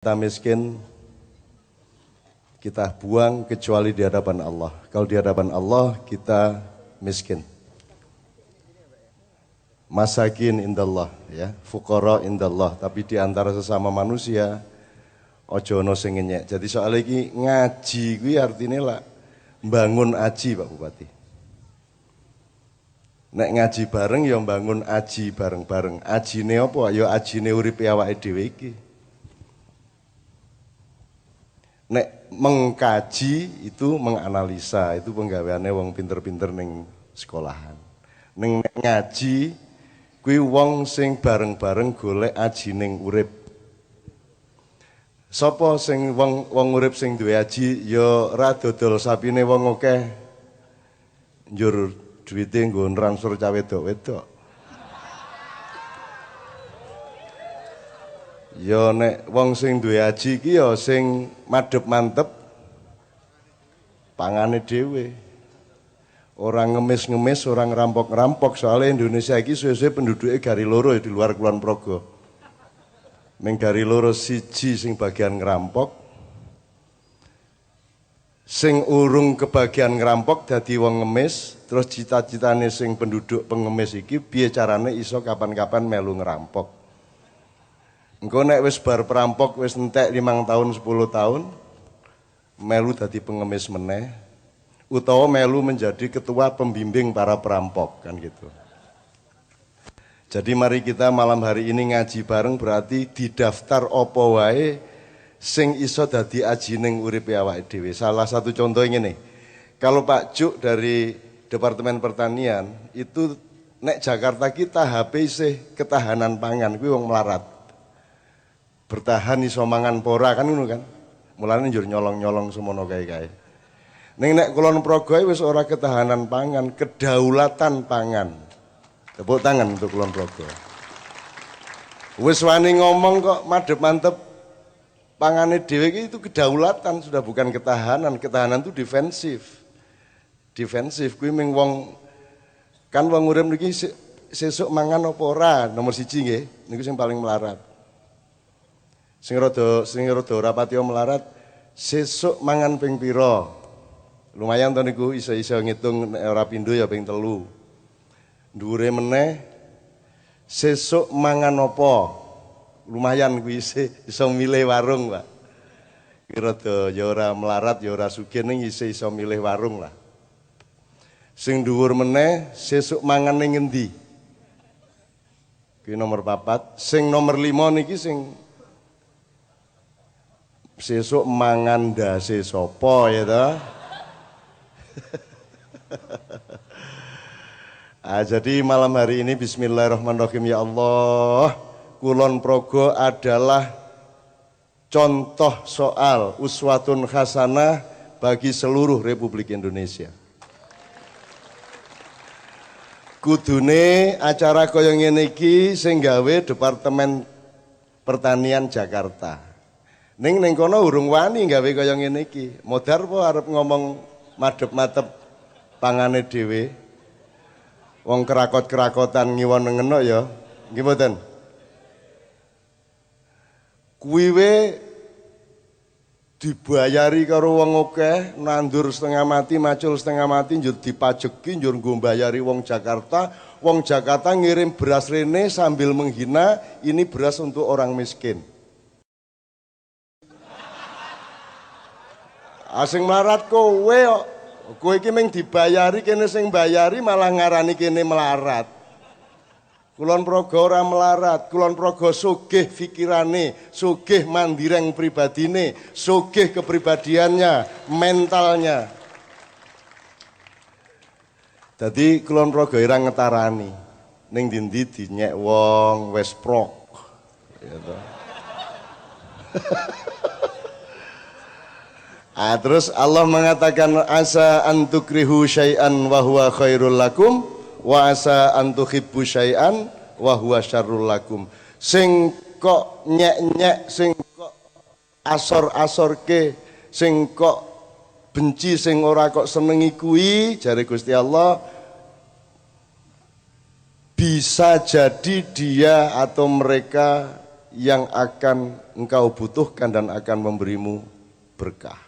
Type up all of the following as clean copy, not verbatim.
Kita miskin, kita buang kecuali di hadapan Allah. Kalau di hadapan Allah, kita miskin. Masakin indallah, ya, fuqara indallah. Tapi di antara sesama manusia, ojo ono sing ngenyek. Jadi soal ini ngaji, gue artinya lah bangun aji, Pak Bupati. Nek ngaji bareng, ya bangun aji bareng-bareng. Ajine apa? Ya ajine uripe awake dhewe iki. Nek mengkaji itu menganalisa, itu penggaweane wong pinter-pinter ning sekolahan. Ning nek ngaji kuwi wong sing bareng-bareng golek ajining urip. Sapa sing wong urip sing duwe aji ya ora dodol sapine wong akeh njur duwite nggo transfer cah wedok-wedok. Ya nek wong sing duwe aji iki ya sing madhep mantep pangane dhewe. Ora ngemis-ngemis, ora ngerampok-ngerampok, soalnya Indonesia iki suwe-suwe penduduke gari loro di luar Kulon Progo. Ming gari loro siji sing bagian ngerampok. Sing urung kebagian ngerampok dadi wong ngemis, terus cita-citane sing penduduk pengemis iki piye carane iso kapan-kapan melu ngerampok. Engko nek wis bar perampok wis entek 5 tahun 10 tahun melu dadi pengemis meneh utawa melu menjadi ketua pembimbing para perampok kan gitu. Jadi mari kita malam hari ini ngaji bareng berarti didaftar apa wae sing iso dadi ajining uripe awake dhewe. Salah satu contoh ngene. Kalau Pak Juk dari Departemen Pertanian itu nek Jakarta kita HP isih ketahanan pangan kuwi wong melarat. Bertahan iso mangan pora kan ngono kan. Mulane njur nyolong-nyolong semono kae-kae. Ning nek Kulon Progo wis ora ketahanan pangan, kedaulatan pangan. Tepuk tangan untuk Kulon Progo. Wis wani ngomong kok madhep mantep pangane dhewe itu kedaulatan, sudah bukan ketahanan. Ketahanan itu defensif. Defensif kuwi ming wong kan wong urip niki sesuk mangan apa ora, nomor 1 nggih, niku sing paling melarat. Sing rada ora pati melarat, sesuk mangan ping pira. Lumayan to niku iso-iso ngitung nek ora pindho ya ping 3. Dhuwure meneh sesuk mangan apa? Lumayan kuwi iso milih warung, Pak. Rada ya ora melarat ya ora sugih ning iso milih warung lah. Sing dhuwur meneh sesuk mangan ning ngendi? Kuwi nomor 4. Sing nomor 5 niki sing sesuk mangan ndase sapa ya toh. Jadi malam hari ini bismillahirrahmanirrahim ya Allah. Kulon Progo adalah contoh soal uswatun hasanah bagi seluruh Republik Indonesia. Kudune acara kaya ngene iki sing gawe Departemen Pertanian Jakarta. Ning kono urung wani gawe kaya ngene iki. Modar po arep ngomong madhep-madhep pangane dhewe. Wong kerakot-kerakotan ngiwon ngeno ya. Nggih mboten? Kuwi we dibayari karo wong akeh, nandur setengah mati, macul setengah mati, njur dipajeki, njur nggo mbayari wong Jakarta. Wong Jakarta ngirim beras rene sambil menghina, ini beras untuk orang miskin. Asing melarat kowe kok. Kowe iki mung dibayari, kene sing bayari malah ngarani kene melarat. Kulon Progo ora melarat, Kulon Progo sugih pikirane, sugih mandireng pribadine, sugih kepribadiannya, mentalnya. Dadi Kulon Progo ora ngetarani. Ning ndi-ndi dinyek wong wis prok. Ya toh. Terus Allah mengatakan asa antukrihu syai'an wa huwa khairul lakum wa asa antuhibbu syai'an wa huwa syarrul lakum. Sing kok nyek-nyek, sing kok asor-asorke, sing kok benci, sing ora kok senengi kuwi jare Gusti Allah bisa jadi dia atau mereka yang akan engkau butuhkan dan akan memberimu berkah.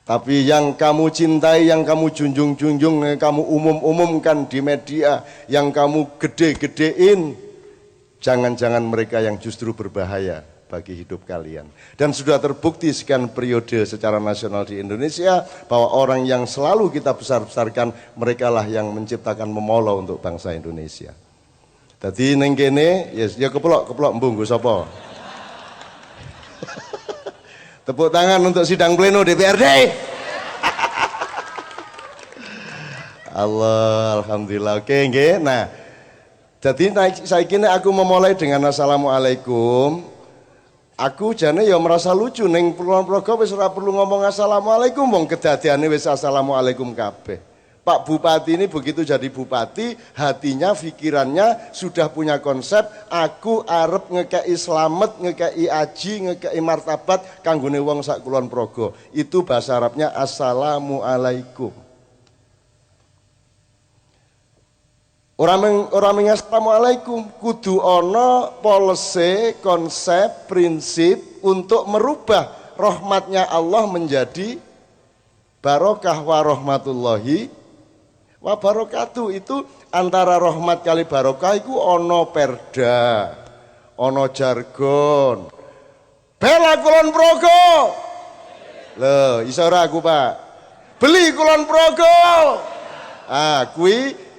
Tapi yang kamu cintai, yang kamu junjung-junjung, yang kamu umum-umumkan di media, yang kamu gede-gedein, jangan-jangan mereka yang justru berbahaya bagi hidup kalian. Dan sudah terbukti sekian periode secara nasional di Indonesia bahwa orang yang selalu kita besar-besarkan, mereka lah yang menciptakan memolo untuk bangsa Indonesia. Jadi neng kene ya keplok embung sapa. Tepuk tangan untuk sidang pleno DPRD. Allah, alhamdulillah. Oke nggih. Nah, jadi saiki aku memulai dengan assalamualaikum. Aku jane ya merasa lucu ning program wis ora perlu ngomong assalamualaikum wong kedadiane wis assalamualaikum kabeh. Pak Bupati ini begitu jadi bupati, hatinya, pikirannya sudah punya konsep, aku arep ngekei slamet, ngekei aji, ngekei martabat kanggone wong sak Kulon Progo. Itu bahasa Arabnya assalamualaikum. Orang assalamualaikum kudu ono policy, konsep, prinsip untuk merubah rahmatnya Allah menjadi barokah wa rahmatullahi wa barakatuh. Itu antara rahmat kali barokah itu ono perda, ono jargon. Bela Kulon Progo. Loh, iso ora aku, Pak? Beli Kulon Progo. Kui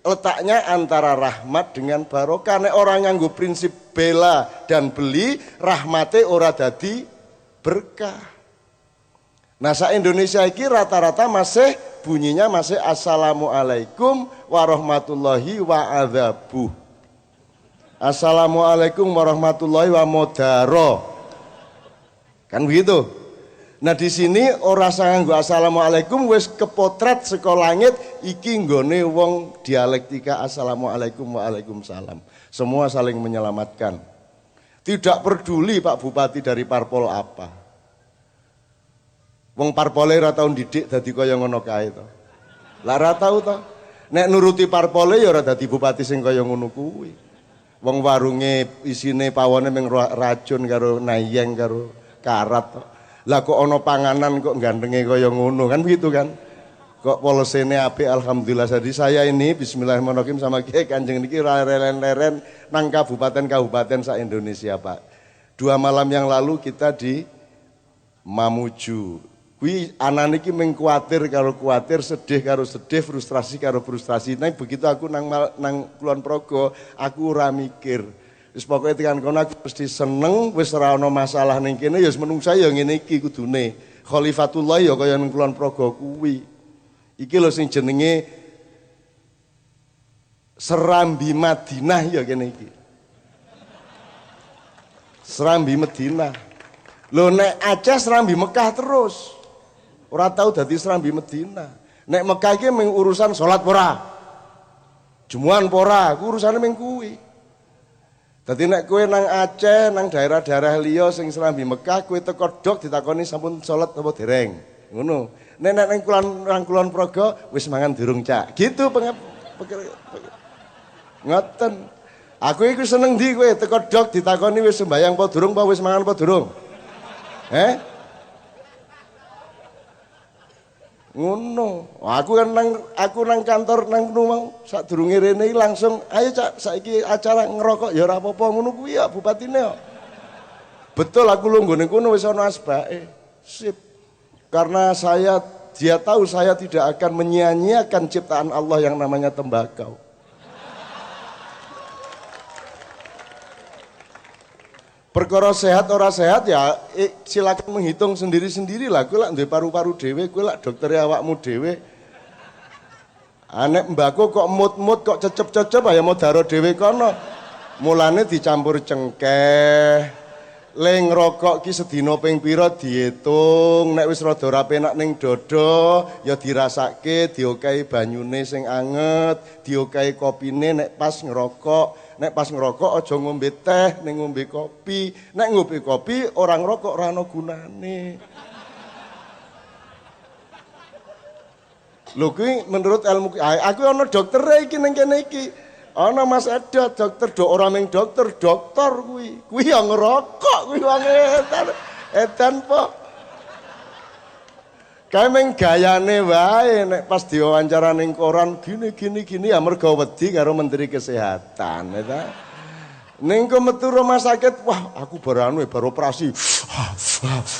letaknya antara rahmat dengan barokah. Nek orang nganggo prinsip bela dan beli, rahmate ora dadi berkah. Nah, sa Indonesia iki rata-rata masih bunyinya masih assalamualaikum warahmatullahi wabarakatuh. Assalamualaikum warahmatullahi wabarakatuh. Kan begitu? Nah di sini ora nganggo assalamualaikum wis kepotret saka langit iki nggone wong dialektika assalamualaikum waalaikumsalam. Semua saling menyelamatkan. Tidak peduli Pak Bupati dari parpol apa. Wong parpole ora tau didik dadi kaya ngono kae to. Lah ora tau to. Nek nuruti parpole ya ora dadi bupati sing kaya ngono kuwi. Wong warunge isine pawone mung racun karo nayeng karo karat to. Lah kok ono panganan kok gantenge kaya ngono kan begitu kan. Kok polosene apik alhamdulillah. Jadi saya ini bismillahirrahmanirrahim sama Kiai Kanjeng niki leren-leren nang kabupaten-kabupaten sak Indonesia, Pak. 2 malam yang lalu kita di Mamuju. Kuwi anane iki mung kuwatir karo kuwatir, sedih karo sedih, frustrasi karo frustrasi. Nah begitu aku nang Kulon Progo, aku ora mikir. Wis pokoke tekan kono aku mesti seneng, wis ora ana masalah ning kene ya wis menungsa ya ngene iki kudune. Khalifatullah ya kaya ning Kulon Progo kuwi. Iki lho sing jenenge Serambi Madinah ya kene iki. Serambi Madinah. Lho nek Aceh Serambi Mekah terus. Ora tau dadi Serambi Madinah. Nek Mekah iki mung urusan salat ora. Jumuan ora, urusane mung kuwi. Dadi nek kowe nang Aceh, nang daerah-daerah liya sing Serambi Mekah, kowe teko dok ditakoni sampun salat apa dereng. Ngono. Nek nang Kulon Progo wis mangan durung, Cak. Gitu ngoten. Aku iku seneng ndi kowe teko dok ditakoni wis sembayang apa durung apa wis mangan apa durung? Ngono. Aku nang kantor nang rumah sadurunge rene langsung ayo Cak saiki acara ngerokok ya ora apa-apa ngono kuwi ya bupatine kok. Betul aku lungguh ning kono wis ana asbake. Sip. Karena dia tahu saya tidak akan menyia-nyiakan ciptaan Allah yang namanya tembakau. Perkara sehat ora sehat ya silakan menghitung sendiri-sendiri lah. Kowe lak duwe paru-paru dhewe, kowe lak doktere awakmu dhewe. Nek mbako kok mut-mut kok cecep-cecep ya mau daro dhewe kono. Mulane dicampur cengkeh. Le ngrokok ki sedina ping pira diitung, nek wis rada ora penak ning dada ya dirasake, diokehi banyune sing anget, diokehi kopine nek pas ngerokok. Nek pas ngerokok aja ngombe teh, ning ngombe kopi. Nek ngombe kopi orang ngerokok ora ana gunane. Lho kuwi menurut ilmu aku ana dokter iki ning kene iki. Ana Mas Edot, dokter dok ora ming dokter kuwi. Kuwi yang ngerokok kuwi wong edan. Edan po. Kae meng gayane wae nek pas diwawancara ning koran gini ya mergo wedi karo Menteri Kesehatan ya ta. Ning kok metu rumah sakit, wah aku baru operasi.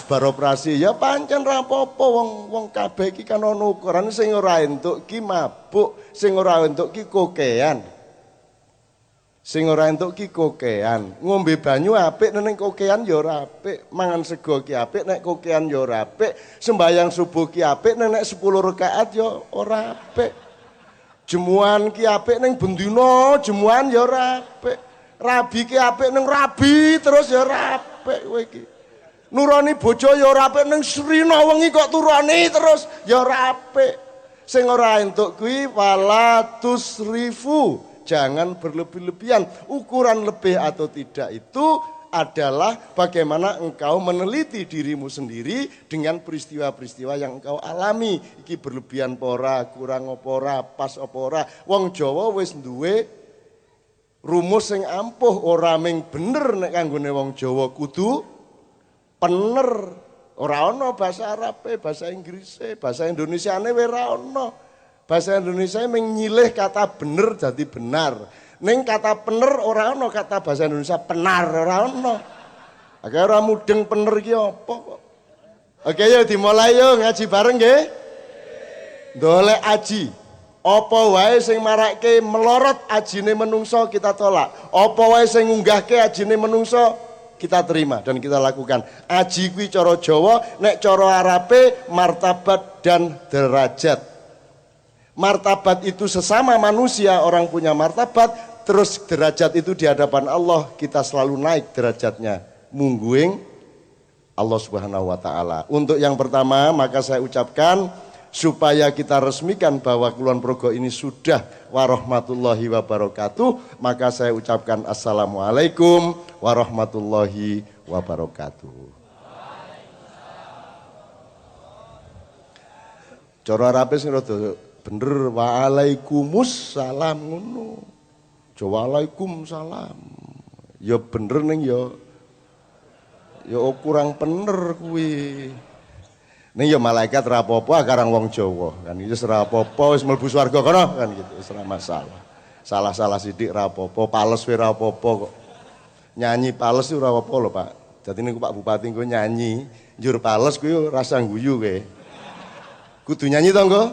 Baru operasi ya pancen ra apa-apa wong kabeh iki kan ana ukuran sing ora entuk ki mabuk, sing ora entuk ki kokean. Sing ora entuk ki kokean. Ngombe banyu apik ning kokean ya ora apik, mangan sego ki apik nek kokean ya ora apik, sembayang subuh ki apik nek 10 rakaat ya ora apik. Jemuan ki apik ning bendina, jemuan ya ora apik. Rabi ki apik ning rabi terus ya ora apik kowe iki. Nurani bojo ya ora apik ning srina wengi kok turani terus ya ora apik. Sing ora entuk kuwi wala tusrifu, jangan berlebih-lebihan. Ukuran lebih atau tidak itu adalah bagaimana engkau meneliti dirimu sendiri dengan peristiwa-peristiwa yang engkau alami. Iki berlebihan pora, kurang opora, pas opora. Wong Jawa wis duwe rumus sing ampuh, ora ming bener nek kanggone wong Jawa kudu pener. Ora ana bahasa Arabe, bahasa Inggrise, bahasa Indonesiane wis ora ana. Bahasa Indonesia ming nyilih kata bener jadi benar. Ning kata pener ora ana kata bahasa Indonesia penar ora ana. Oke ora mudeng pener ki apa kok. Oke yuk dimulai yuk ngaji bareng nggih. Ndolek aji. Apa wae sing marake melorot ajine menungso kita tolak. Apa wae sing ngunggahke ajine menungso kita terima dan kita lakukan. Aji kuwi cara Jawa, nek cara Arabe martabat dan derajat. Martabat itu sesama manusia, orang punya martabat, terus derajat itu di hadapan Allah kita selalu naik derajatnya. Mungguing Allah Subhanahu wa taala. Untuk yang pertama maka saya ucapkan supaya kita resmikan bahwa Kulon Progo ini sudah warahmatullahi wabarakatuh, maka saya ucapkan assalamualaikum warahmatullahi wabarakatuh. Cara Arabe sing rada bener waalaikumsalam ngono. Waalaikumsalam. Ya bener ning ya kurang bener kuwi. Ning ya malaikat ra apa-apa karang wong Jawa kan iki wis ra apa-apa wis mlebu swarga kono kan gitu wis ra masalah. Salah-salah sithik ra apa-apa, pales wae ra apa-apa kok. Nyanyi pales ora apa-apa lho, Pak. Dadi niku Pak Bupati engko nyanyi, njur pales kuwi rasa guyu kowe. Kudu nyanyi to engko?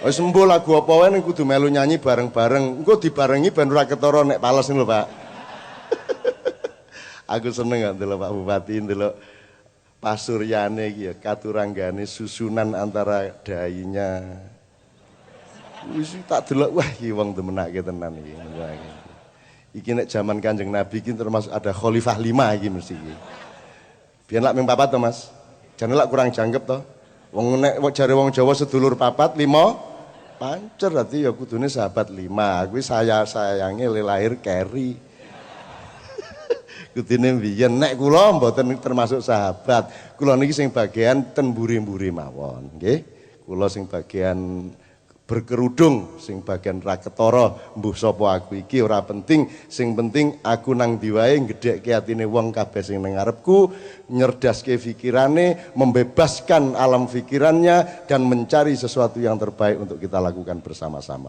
Wis sembuh lagu apa wae ning kudu melu nyanyi bareng-bareng. Engko dibarengi ben ora ketara nek pales lho, Pak. Aku seneng kok ndelok Pak Bupati ndelok pasuryane iki ya katuranggane susunan antara dayinya. Wis tak delok wah iki wong demenake tenan iki. Iki nek zaman Kanjeng Nabi iki termasuk ada Khalifah 5 iki mesti iki. Biyen lak ming 4 to, Mas. Jane lak kurang jangkep to. Wong nek jare wong Jawa sedulur 4, 5 pancer berarti ya kudune sahabat 5. Kuwi sayange lahir keri. Kudune biyen nek kula mboten termasuk sahabat. Kula niki sing bagian ten mburi-mburi mawon, nggih. Kula sing bagian berkerudung, sing bagian ra ketara mbuh sapa aku iki ora penting, sing penting aku nang ndi wae gedhekke atine wong kabeh sing nang ngarepku, nyerdaske pikirane, membebaskan alam pikirannya dan mencari sesuatu yang terbaik untuk kita lakukan bersama-sama.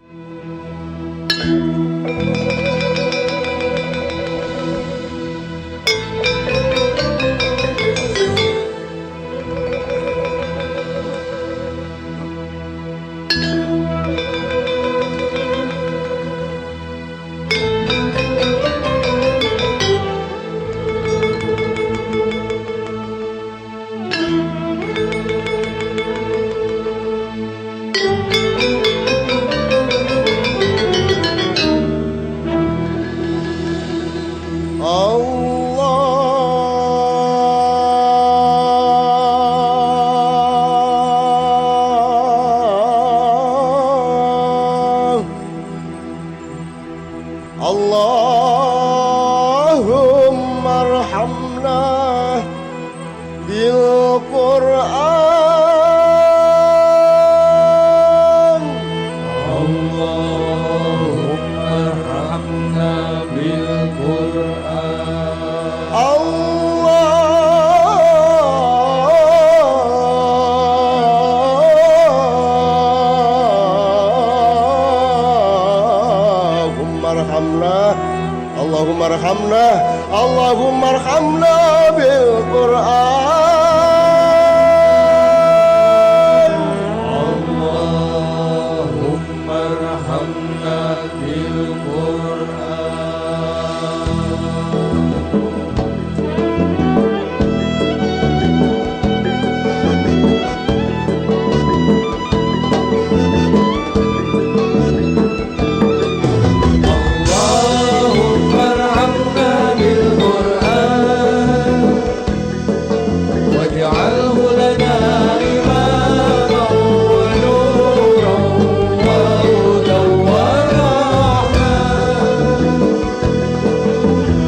واجعله لنا إماما ونورا وهدى ورحمة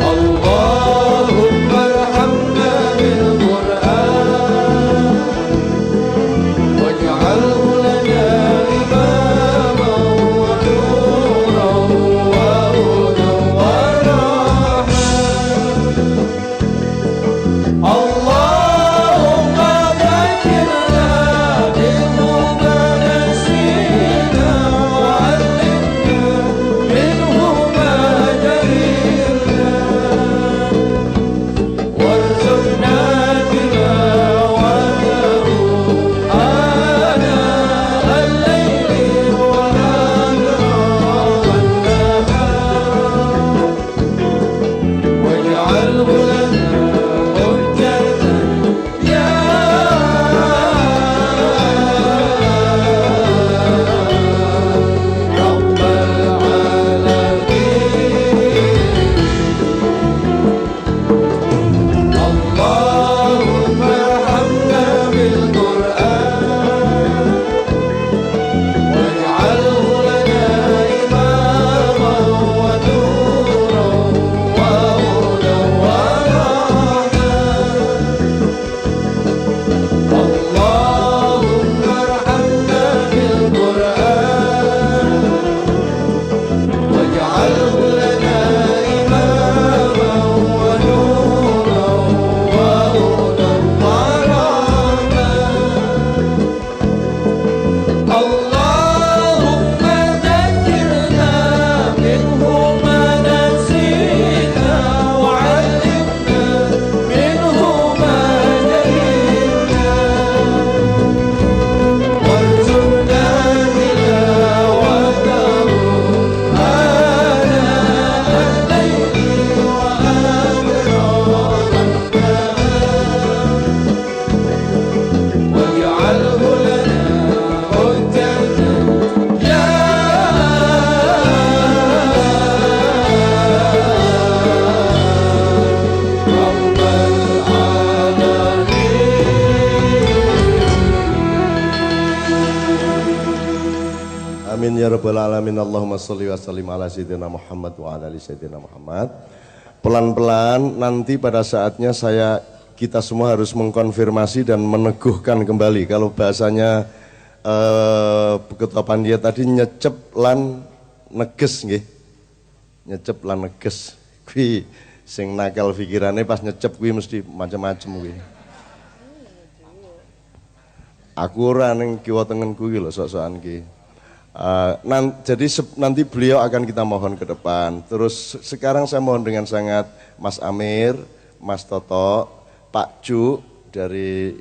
اللهم ارحمنا بالقرآن واجعله لنا إماما ونورا وهدى ورحمة اللهم ذكرنا منه ما نسينا وعلمنا منه ما جهلنا وارزقنا تلاوته آناء الليل وأطراف النهار واجعله لنا حجة يا رب العالمين اللهم ارحمنا بالقرآن واجعله لنا إماما ونورا وهدى ورحمة اللهم ارحمنا بالقرآن واجعله لنا إماما ونورا وهدى ورحمة اللهم ذكرنا منه ما نسينا وعلمنا منه ما جهلنا وارزقنا تلاوته آناء الليل وأطراف النهار واجعله لنا حجة يا رب العالمين Amin ya rabbal alamin. Allahumma sholli wa sallim ala sayyidina Muhammad wa ala ali sayyidina Muhammad. Pelan-pelan nanti pada saatnya kita semua harus mengkonfirmasi dan meneguhkan kembali. Kalau bahasanya Ketua Panitia tadi nyecep lan neges nggih. Nyecep lan neges. Kuwi sing nakal pikirannya pas nyecep kuwi mesti macam-macam kuwi. Aku ora ning kiwa tengenku iki lho sok-sokan ki. Jadi nanti beliau akan kita mohon ke depan. Terus sekarang saya mohon dengan sangat Mas Amir, Mas Toto, Pak Cu dari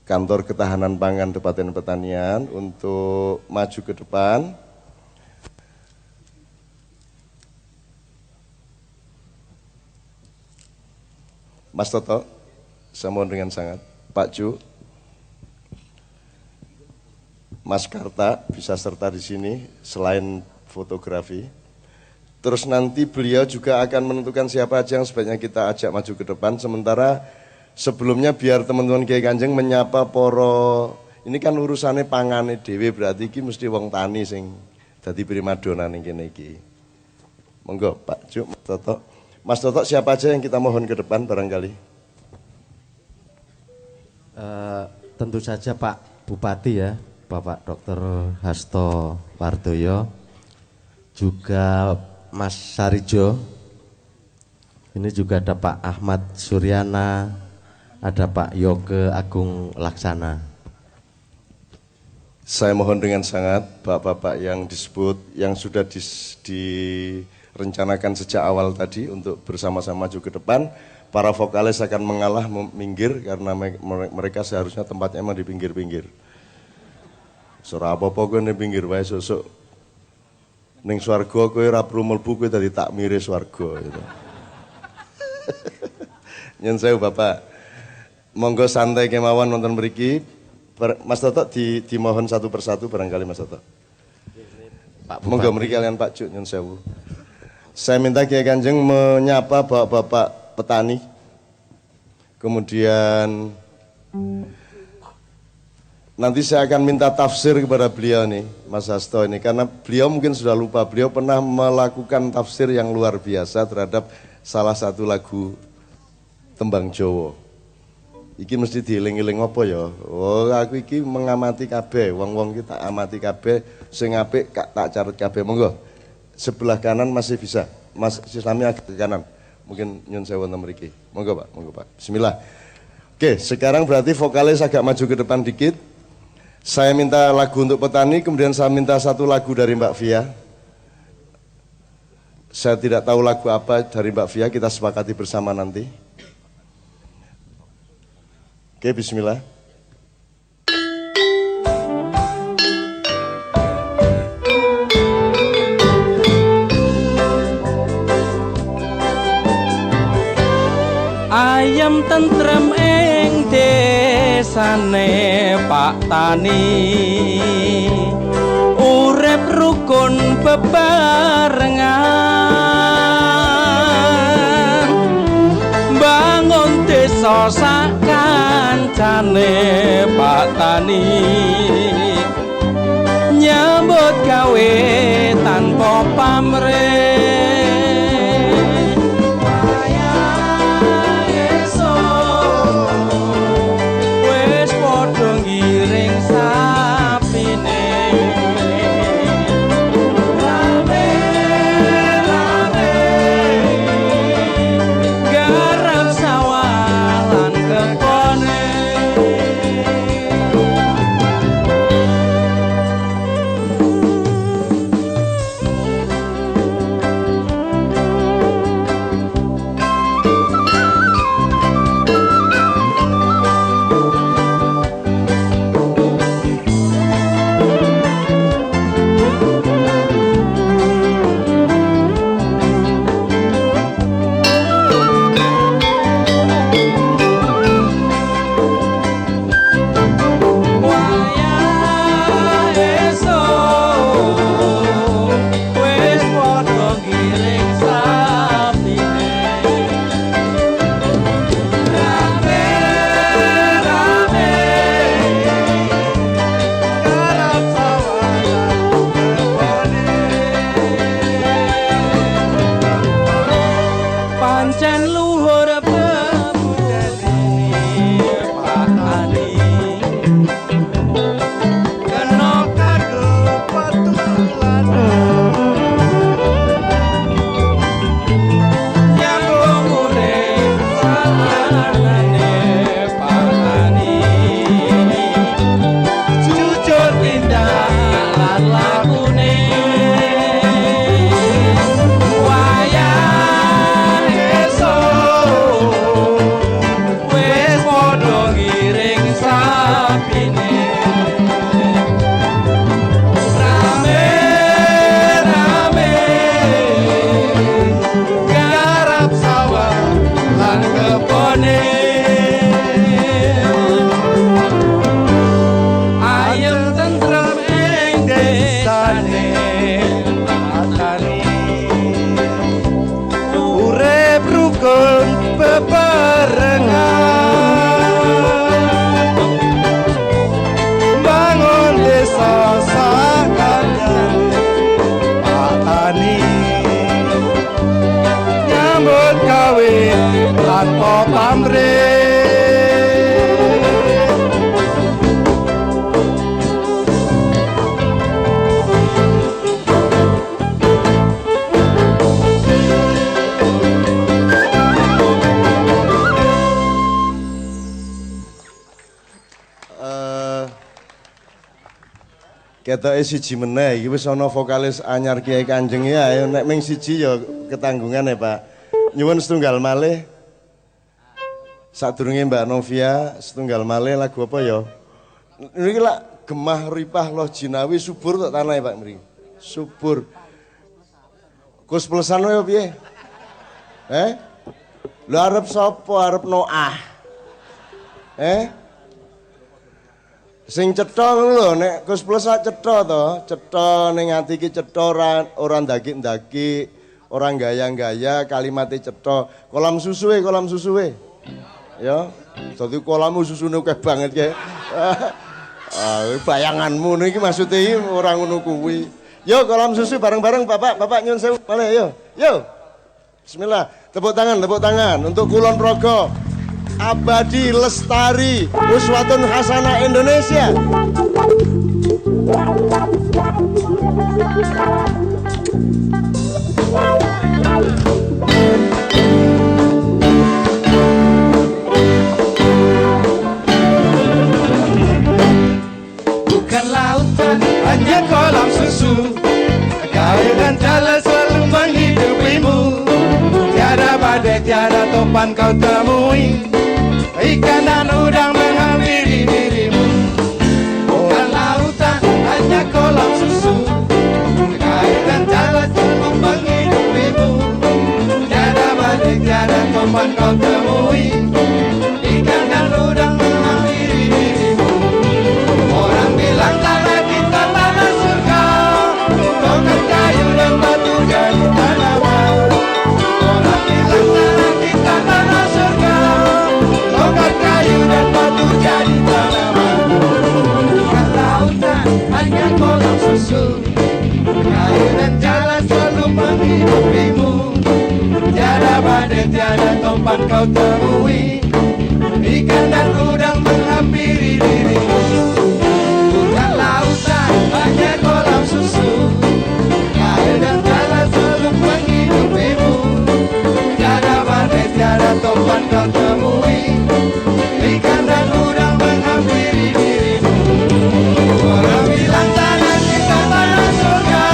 Kantor Ketahanan Pangan Departemen Pertanian untuk maju ke depan. Mas Toto, saya mohon dengan sangat. Pak Cu, Mas Karta bisa serta di sini selain fotografi. Terus nanti beliau juga akan menentukan siapa aja yang sebaiknya kita ajak maju ke depan. Sementara sebelumnya biar teman-teman Kiai Kanjeng menyapa poro. Ini kan urusannya pangane dhewe, berarti iki mesti wong tani sing dadi primadona ning kene iki. Monggo Pak Cu, Mas Toto. Mas Toto, siapa aja yang kita mohon ke depan barangkali? Tentu saja Pak Bupati ya, Bapak Dr. Hasto Wardoyo, juga Mas Sarijo, ini juga ada Pak Ahmad Suryana, ada Pak Yoge Agung Laksana. Saya mohon dengan sangat Bapak-Bapak yang disebut, yang sudah direncanakan sejak awal tadi untuk bersama-sama maju ke depan. Para vokalis akan mengalah, minggir karena mereka seharusnya tempatnya emang di pinggir-pinggir. Surah apa-apa kowe ning pinggir wae sesuk. Ning swarga kowe ora perlu mlebu, kowe dadi takmire swarga gitu. Nyun sewu Bapak. Monggo santai kemawon wonten mriki. Mas Toto dimohon satu persatu barangkali Mas Toto. Monggo mriki kalian Pak Cuk, nyun sewu. Saya minta Kiai Kanjeng menyapa Bapak-bapak petani. Kemudian nanti saya akan minta tafsir kepada beliau nih, Mas Hasto ini, karena beliau mungkin sudah lupa, beliau pernah melakukan tafsir yang luar biasa terhadap salah satu lagu Tembang Jawa. Iki mesti dieling-eling apa ya? Oh, aku iki mengamati kabeh, wong-wong iki tak amati kabeh, sing apik tak catet kabeh. Monggo. Sebelah kanan masih bisa. Mas Islami agak ke kanan. Mungkin nyun sewu wonten mriki. Monggo, Pak. Monggo, Pak. Bismillah. Oke, sekarang berarti vokalis agak maju ke depan dikit. Saya minta lagu untuk petani, kemudian saya minta satu lagu dari Mbak Via. Saya tidak tahu lagu apa dari Mbak Via, kita sepakati bersama nanti. Oke, bismillah. Ayam tentrem ing desane Pak Tani, urip rukun bebarengan, bangun desa sak kancane Pak Tani, nyambut gawe tanpa pamrih. Ketoke siji meneh iki wis ana vokalis anyar Kiai Kanjeng ya, ayo nek ming siji ya ketanggungan ya, Pak. Nyuwun setunggal malih. Sadurunge Mbak Novia setunggal malih lagu apa ya? Niki lak Gemah Ripah Loh Jinawi subur tok tanah Pak mriki. Subur. Kus plesan wae piye? Lho arep sapa? Arep Noah. Sing cetha ngono lho, nek Gus Plus sak cetha to, cetha ning ati iki cetha ora ndaki-ndaki, ora gaya-gaya, kalimate cetha. Kolam susuwe. Ya. Dadi kolammu susune akeh banget ya. Bayanganmu niki maksudnya iki ora ngono kuwi. Yo kolam susu bareng-bareng Bapak nyun sewu. Boleh yo. Yo. Bismillah. Tepuk tangan untuk Kulon Progo. Abadi lestari uswatun hasanah Indonesia. Bukan lautan, hanya kolam susu. Air dan jala selalu menghidupimu. Tiada badai, tiada topan kau temui. Ikan dan udang menghampiri dirimu. Bukan lautan, hanya kolam susu. Air dan jala selalu menghidupimu. Tiada badai, tiada topan kau temui. Ikan dan udang menghampiri dirimu. Orang bilang tanah kita tanah surga, tongkat kayu dan batu jadi tanaman. Orang bilang tanah kita tanah surga, tongkat kayu dan batu jadi tanaman. Bukan lautan, hanya kolam susu. Kayu dan jalan selalu menghidupimu. Tiada badai, tiada topan kau temui. Ikan dan udang menghampiri dirimu. Bukan lautan, hanya kolam susu. Air dan jalan selalu menghidupimu. Tiada badai, tiada topan kau temui. Ikan dan udang menghampiri dirimu. Orang bilang tanah kita tanah surga,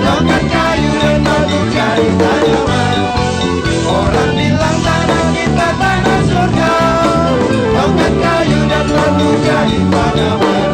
tongkat kayu dan batu jadi tanaman. Orang bilang tanah kita tanah surga, tongkat kayu dan batu jadi tanaman.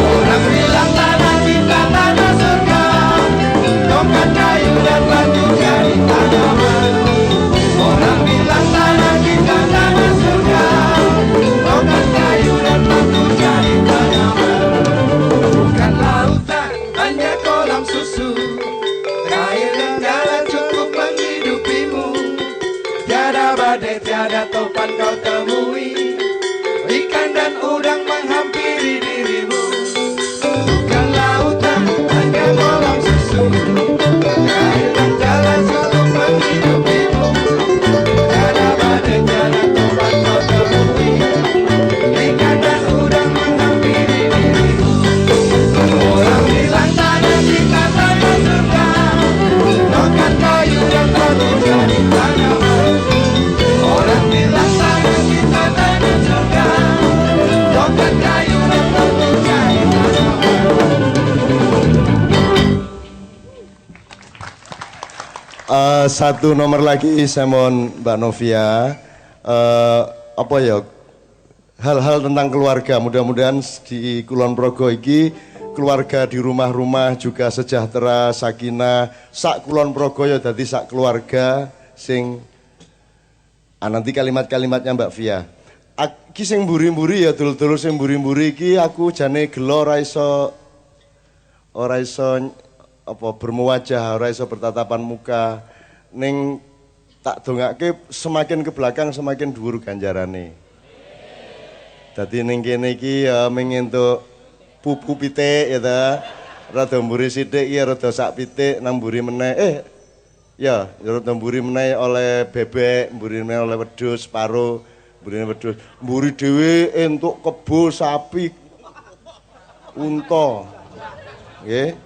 Orang bilang tanah kita tanah surga, tongkat kayu dan batu jadi tanaman. Orang bilang tanah kita tanah surga, tongkat kayu dan batu jadi tanaman. Bukan lautan, hanya kolam susu. Air dan jalan cukup menghidupimu. Tiada badai, tiada topan kau temui. Ikan dan udang menghampiri dirimu. Bukan lautan, hanya kolam susu. Air dan jalan selalu menghidupimu. Tiada badai, tiada topan kau temui. Ikan dan udang menghampiri dirimu. Orang bilang tanah kita tanah surga, tongkat kayu dan batu jadi tanaman. Orang bilang tanah kita tanah surga, tongkat kayu dan batu jadi tanaman. Satu nomor lagi saya mohon Mbak Novia. Apa ya? Hal-hal tentang keluarga. Mudah-mudahan di Kulon Progo iki keluarga di rumah-rumah juga sejahtera, sakinah. Sak Kulon Progo ya dadi sak keluarga sing nanti kalimat-kalimatnya Mbak Via. Iki sing mburi-mburi ya dulur-dulur sing mburi-mburi iki aku jane gelo ora iso apa bermuwajah, ora iso bertatapan muka. Ning tak dongake semakin ke belakang semakin dhuwur ganjarane. Dadi ning kene iki ya mengentuk pupu pitik ya ta. Rada mburi sithik ya rada sak pitik nang mburi meneh. Ya, rada mburi meneh oleh bebek, mburi meneh oleh wedhus separo, mburi wedhus. Mburi dhewe entuk kebo sapi unta. Nggih.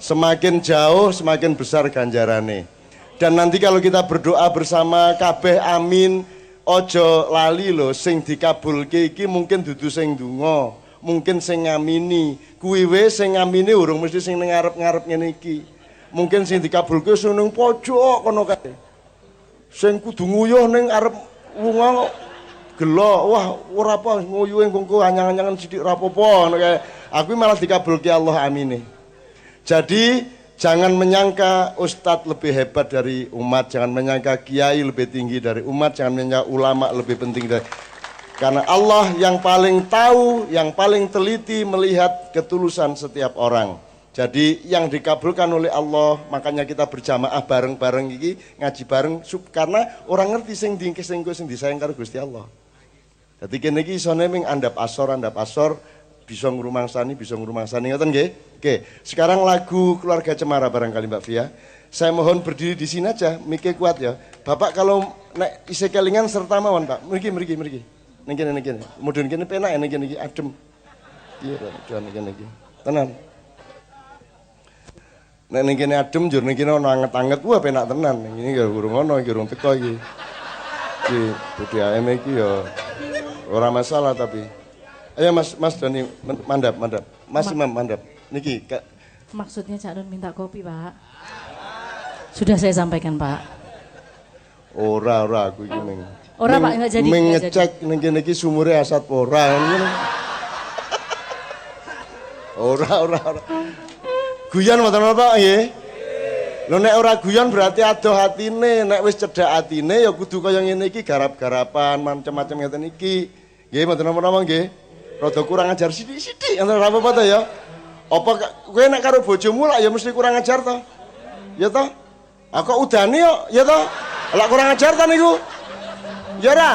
Semakin jauh semakin besar ganjarane. Dan nanti kalau kita berdoa bersama kabeh amin, ojo lali lho sing dikabulke iki mungkin dudu sing ndonga, mungkin sing ngamini. Kuwi wis sing ngamini urung mesti sing ning ngarep-ngarep ngene iki. Mungkin sing dikabulke sing ning pojok kono kae. Sing kudu nguyuh ning arep wong gelo, wah ora apa nguyuhe engko anyang-anyangan sithik ora apa-apa ngono kae. Aku malah dikabulke Allah amine. Jadi jangan menyangka ustadz lebih hebat dari umat, jangan menyangka kiai lebih tinggi dari umat, jangan menyangka ulama lebih penting dari. Karena Allah yang paling tahu, yang paling teliti melihat ketulusan setiap orang. Jadi yang dikabulkan oleh Allah, makanya kita berjamaah bareng-bareng iki ngaji bareng karena orang ngerti sing disayang karo Gusti Allah. Dadi kene iki isone ming andap asor bisa ngrumangsani ngoten nggih. Oke, sekarang lagu Keluarga Cemara barangkali Mbak Fia. Saya mohon berdiri di sini aja, mikir kuat ya. Bapak kalau nek isih kelingan serta mawon, Pak. Mriki. Ning kene. Mudhun kene penak ning kene iki adem. Iya, jan kene iki. Tenan. Nek ning kene adem njur ning kene ana anget-anget, wah penak tenan. Ini ya urung ana iki urung teko iki. Iki BDAM iki ya ora masalah tapi. Ayo Mas Dani mandap. Mas Imam mandap. Niki Maksudnya Cak Nun minta kopi, Pak. Sudah saya sampaikan, Pak. Ora aku iki ming. Ora Pak enggak jadi. Ngecek ning kene iki sumure asat ora ngono. Ora. Guyon mboten apa nggih? Lho nek ora guyon berarti adoh atine, nek wis cedhak atine ya kudu kaya ngene iki garap-garapan macam-macam ngeten iki. Nggih mboten napa-napa nggih. Rada kurang ajar sithik-sithik enten ora apa-apa to ya. Apa kowe nek karo bojomu lak ya mesti kurang ajar to? Ya to? Aku udani kok, ya to? Lak kurang ajar to niku? Ya ora?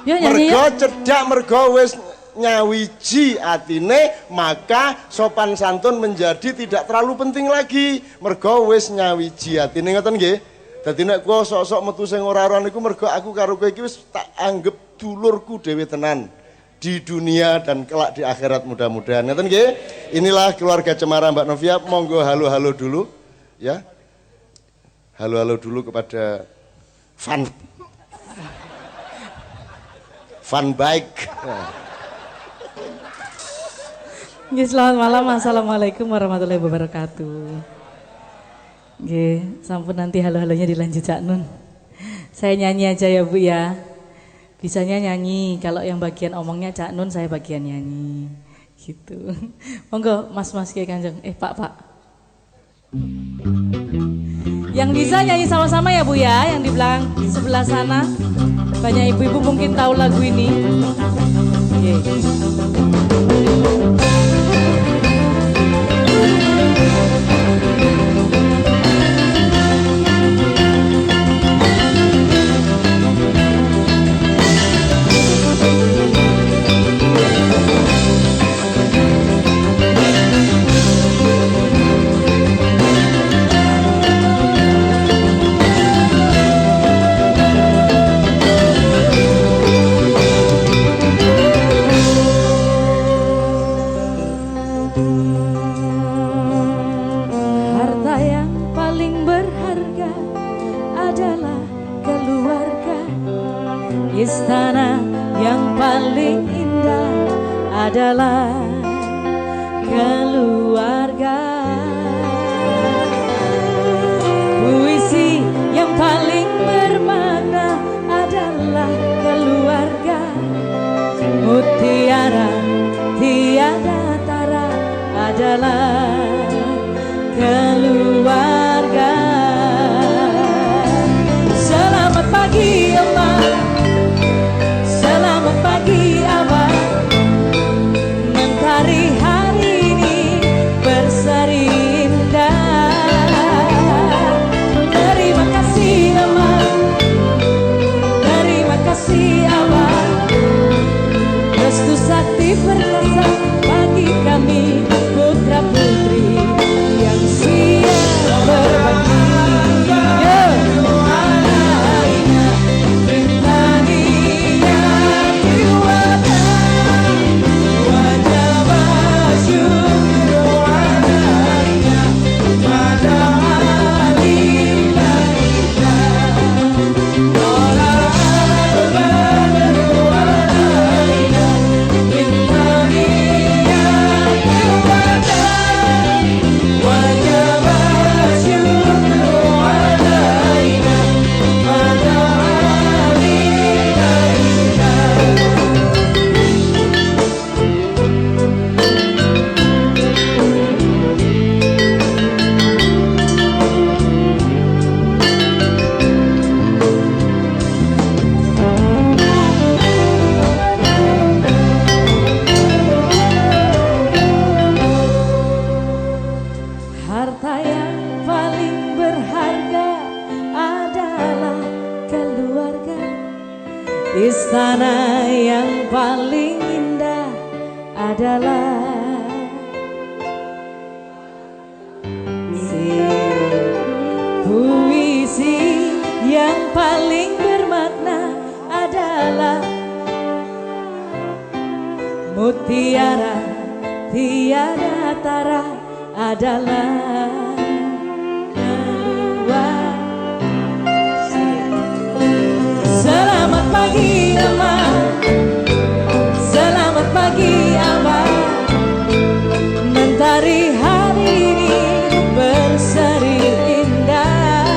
Mergo cedhak mergo wis nyawiji atine maka sopan santun menjadi tidak terlalu penting lagi. Mergo wis nyawiji atine ngoten nggih. Dadi nek kowe sok-sok metu sing ora-ora niku mergo aku karo kowe iki wis tak anggap dulurku dhewe tenan di dunia dan kelak di akhirat mudah-mudahan. Ngoten nggih. Inilah Keluarga Cemara Mbak Novia. Monggo halo-halo dulu ya. Halo-halo dulu kepada Van Bike. Selamat malam, assalamualaikum warahmatullahi wabarakatuh. Sampun nanti halo-halonya dilanjut Cak Nun. Saya nyanyi aja ya Bu ya. Bisanya nyanyi, kalau yang bagian omongnya Cak Nun, saya bagian nyanyi. Gitu. Monggo Mas Kiai Kanjeng. Pak. Yang bisa nyanyi sama-sama ya Bu ya, yang di belakang sebelah sana. Banyak ibu-ibu mungkin tahu lagu ini. Istana yang paling indah adalah keluarga. Puisi yang paling bermakna adalah keluarga. Mutiara tiada tara adalah keluarga. Selamat pagi Allah, selamat pagi Abah. Mentari hari ini berseri indah. Terima kasih Abah, terima kasih Abah. Restu sakti perkasa bagi kami putra putri yang siap berbagi. Bintang Istana yang paling indah adalah puisi yang paling bermakna adalah mutiara tiada tara adalah selamat pagi Abah, selamat pagi Abah, mentari hari ini berseri indah.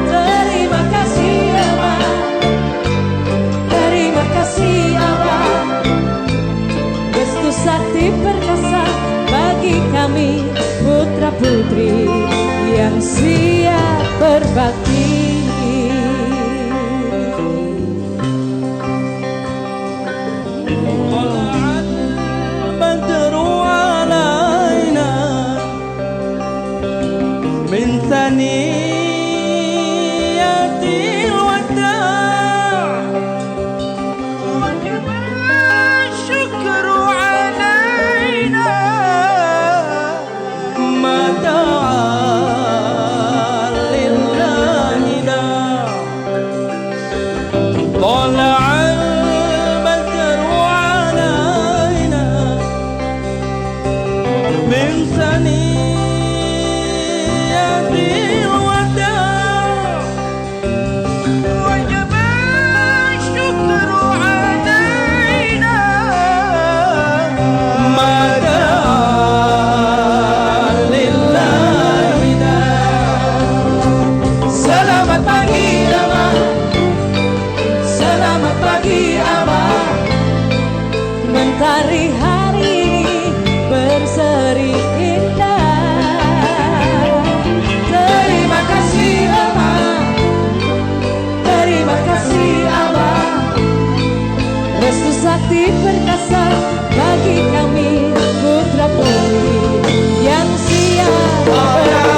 Terima kasih Abah, terima kasih Abah, restu sakti perkasa bagi kami putra putri yang siap berbakti. ثنيات الوداع وجب الشكر علينا ما دعا لله داع طلع البدر علينا من ثنيات Mentari hari ini berseri indah. Terima kasih Abah, terima kasih Abah, restu sakti perkasa bagi kami putra putri yang siap berbakti.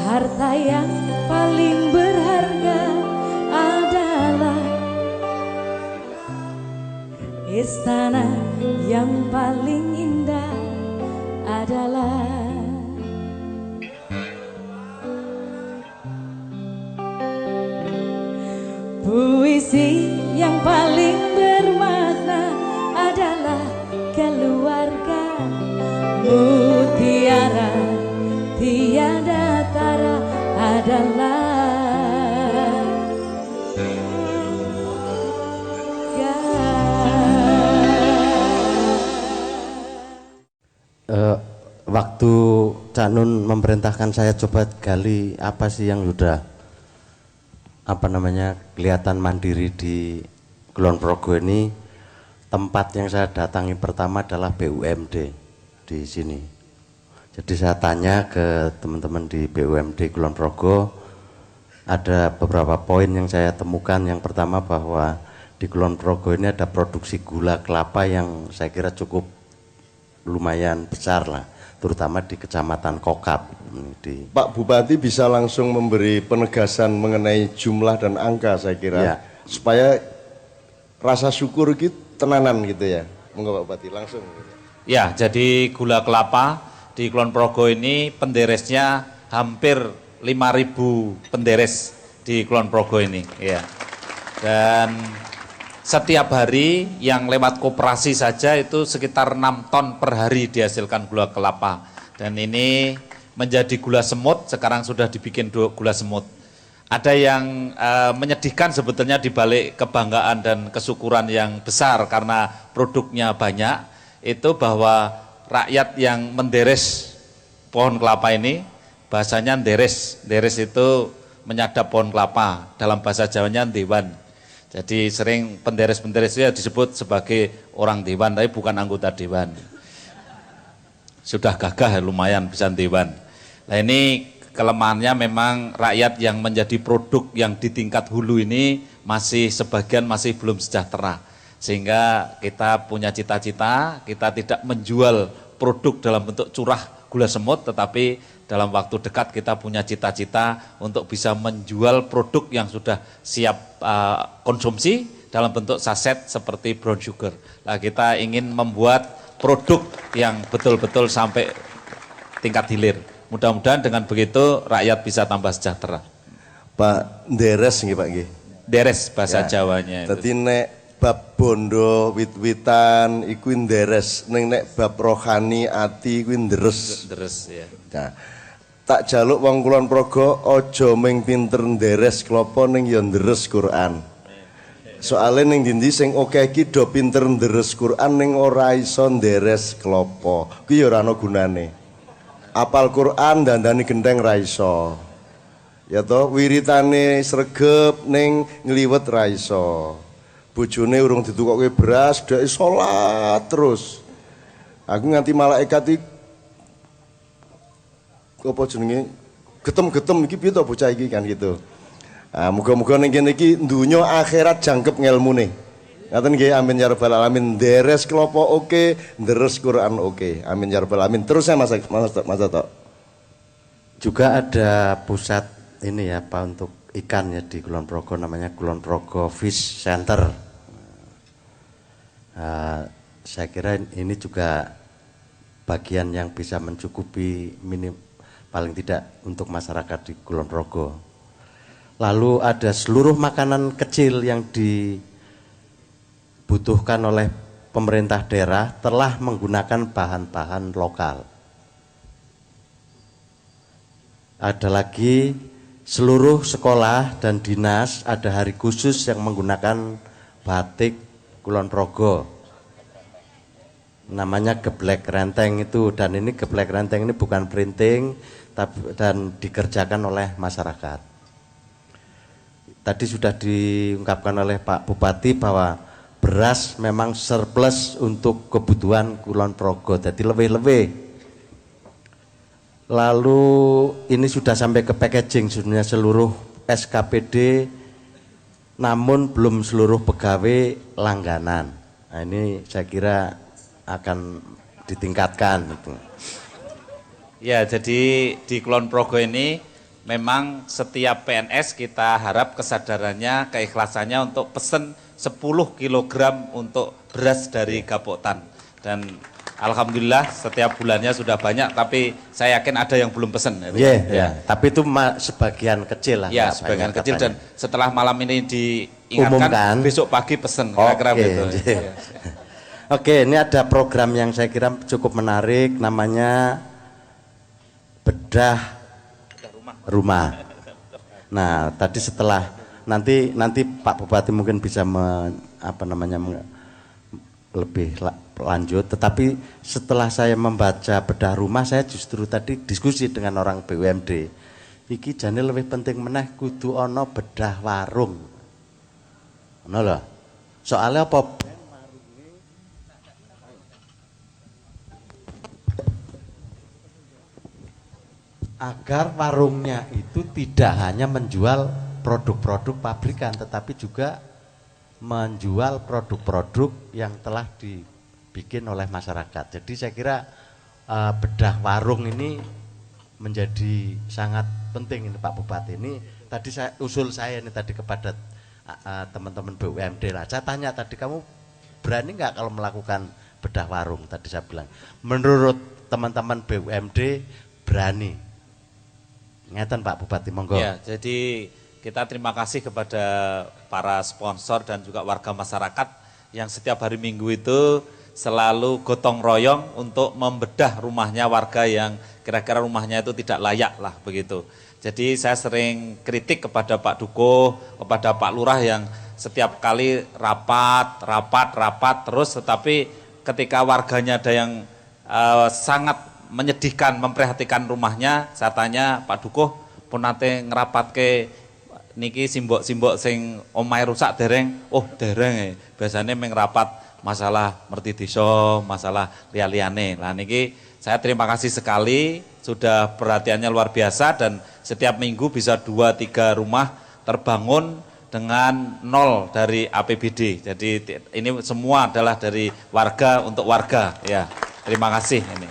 Harta yang paling berharga adalah istana yang paling indah adalah puisi yang paling bermakna adalah keluarga mutiara tiada tara adalah waktu Cak Nun memerintahkan saya coba gali apa sih yang sudah kelihatan mandiri di Kulon Progo ini. Tempat yang saya datangi pertama adalah BUMD di sini. Jadi saya tanya ke teman-teman di BUMD Kulon Progo, ada beberapa poin yang saya temukan. Yang pertama bahwa di Kulon Progo ini ada produksi gula kelapa yang saya kira cukup lumayan besar lah. terutama di Kecamatan Kokap. Di Pak Bupati bisa langsung memberi penegasan mengenai jumlah dan angka saya kira Ya. supaya rasa syukur gitu tenanan gitu ya. Monggo Pak Bupati langsung. Ya, jadi gula kelapa di Kulon Progo ini penderesnya hampir 5.000 penderes di Kulon Progo ini, ya. Dan setiap hari yang lewat koperasi saja itu sekitar 6 ton per hari dihasilkan gula kelapa. Dan ini menjadi gula semut, sekarang sudah dibikin gula semut. Ada yang menyedihkan sebetulnya di balik kebanggaan dan kesyukuran yang besar karena produknya banyak, itu bahwa rakyat yang menderes pohon kelapa ini, bahasanya deres. Deres itu menyadap pohon kelapa, dalam bahasa Jawanya dewan. Jadi sering penderes-penderes itu disebut sebagai orang dewan, tapi bukan anggota dewan. Sudah gagah lumayan bisa dewan. Nah ini kelemahannya memang rakyat yang menjadi produk yang di tingkat hulu ini masih sebagian masih belum sejahtera. Sehingga kita punya cita-cita, kita tidak menjual produk dalam bentuk curah gula semut, tetapi dalam waktu dekat kita punya cita-cita untuk bisa menjual produk yang sudah siap konsumsi dalam bentuk saset seperti brown sugar. Nah, kita ingin membuat produk yang betul-betul sampai tingkat hilir. Mudah-mudahan dengan begitu rakyat bisa tambah sejahtera. Pak deres nggih Pak nggih. Deres bahasa Jawanya. Dadi nek bab bondo wit-witan iku nderes, ning nek bab rohani ati iku ndres. Deres ya. Nah, tak jaluk wong Kulon Progo aja ming pinter nderes klapa ning ya ndres Quran. Soale ning ndi sing oke iki do pinter nderes Quran ning ora iso nderes klapa. Kuwi ya ora ana gunane. Apal Quran dandani gendeng ra iso. Ya toh wiritane sregep ning ngliwet ra iso. Bojone urung ditukokke beras dhek salat terus. Aku nganti malaikat iki apa jenenge getem-getem iki piye to bocah iki kan gitu. Ah muga-muga ning kene iki donya akhirat jangkep ngelmune. Ngaten nggih amin ya rabbal alamin. Deres klopo oke, deres Quran oke. Amin ya rabbal alamin. Terus saya Mas Tok. juga ada pusat ini ya Pak untuk ikan ya di Kulon Progo, namanya Kulon Progo Fish Center. Saya kira ini juga bagian yang bisa mencukupi paling tidak untuk masyarakat di Kulon Progo. Lalu ada seluruh makanan kecil yang dibutuhkan oleh pemerintah daerah telah menggunakan bahan-bahan lokal. Ada lagi seluruh sekolah dan dinas ada hari khusus yang menggunakan batik Kulon Progo. Namanya geblek renteng itu, dan ini geblek renteng ini bukan printing dan dikerjakan oleh masyarakat. Tadi sudah diungkapkan oleh Pak Bupati bahwa beras memang surplus untuk kebutuhan Kulon Progo, jadi lebih-lebih. Lalu ini sudah sampai ke packaging sebenarnya seluruh SKPD, namun belum seluruh pegawai langganan. Nah ini saya kira akan ditingkatkan. Ya, jadi di Kulon Progo ini memang setiap PNS kita harap kesadarannya, keikhlasannya untuk pesen 10 kg untuk beras dari Gapotan. Dan alhamdulillah setiap bulannya sudah banyak, tapi saya yakin ada yang belum pesen. Ya. Tapi itu sebagian kecil lah. Ya, sebagian kecil katanya. Dan setelah malam ini diingatkan, umumkan, besok pagi pesen. Kira-kira begitu. Ya. Oke, ini ada program yang saya kira cukup menarik, namanya bedah rumah. Nah, tadi setelah nanti Pak Bupati mungkin bisa lebih lanjut, tetapi setelah saya membaca bedah rumah, saya justru tadi diskusi dengan orang BUMD. Iki jane lebih penting meneh kudu ana bedah warung. Ngono lho. Soalnya apa? Agar warungnya itu tidak hanya menjual produk-produk pabrikan, tetapi juga menjual produk-produk yang telah dibikin oleh masyarakat. Jadi saya kira bedah warung ini menjadi sangat penting ini Pak Bupati. Ini tadi usul saya ini tadi kepada teman-teman BUMD lah. Saya tanya tadi, kamu berani nggak kalau melakukan bedah warung? Tadi saya bilang, menurut teman-teman BUMD berani. Ngeten Pak Bupati, monggo. Ya, jadi kita terima kasih kepada para sponsor dan juga warga masyarakat yang setiap hari Minggu itu selalu gotong royong untuk membedah rumahnya warga yang kira-kira rumahnya itu tidak layak lah begitu. Jadi saya sering kritik kepada Pak Dukuh, kepada Pak Lurah yang setiap kali rapat terus, tetapi ketika warganya ada yang sangat menyedihkan, memprihatinkan rumahnya, saya tanya, Pak Dukuh pun nanti ngerapat ke niki simbok sing omahe rusak dereng? Oh dereng, biasanya mengrapat masalah merti desa, masalah liane. Lah niki saya terima kasih sekali, sudah perhatiannya luar biasa dan setiap minggu bisa 2-3 rumah terbangun dengan nol dari APBD. Jadi ini semua adalah dari warga untuk warga. Ya, terima kasih ini.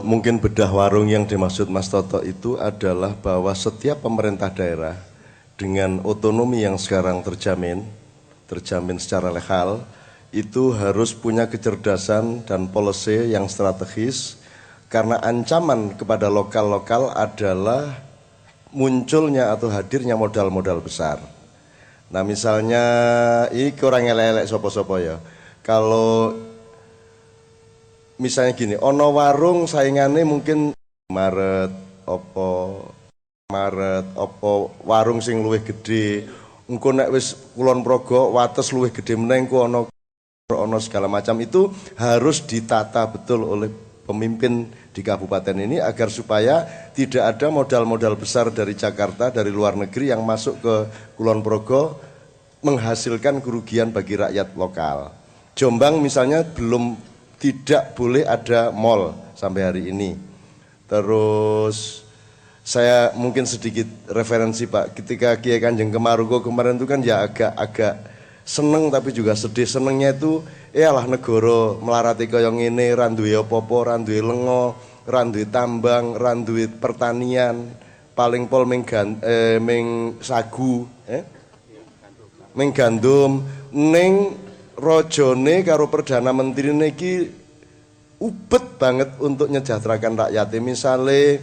Mungkin bedah warung yang dimaksud Mas Toto itu adalah bahwa setiap pemerintah daerah dengan otonomi yang sekarang terjamin secara legal, itu harus punya kecerdasan dan policy yang strategis, karena ancaman kepada lokal-lokal adalah munculnya atau hadirnya modal-modal besar. Nah misalnya, ini kurang elek-elek sopo-sopo ya, kalau misalnya gini, ono warung saingannya mungkin Maret, opo warung sing luwih gede, engko nek wis Kulon Progo wates luwih gede meneh engko ono segala macam, itu harus ditata betul oleh pemimpin di kabupaten ini agar supaya tidak ada modal-modal besar dari Jakarta, dari luar negeri yang masuk ke Kulon Progo menghasilkan kerugian bagi rakyat lokal. Jombang misalnya tidak boleh ada mall sampai hari ini. Terus saya mungkin sedikit referensi Pak, ketika Kiai Kanjeng Kemaruko kemarin itu kan ya agak seneng tapi juga sedih. Senengnya itu lah negara melarati kaya ngene, ra duwe apa-apa, ra duwe lenga, ra duwe tambang, ra duwe pertanian, paling pol ming sagu, ming gandum, ning rojone karo Perdana Menteri niki ubet banget untuk nyejahterakan rakyat. Misale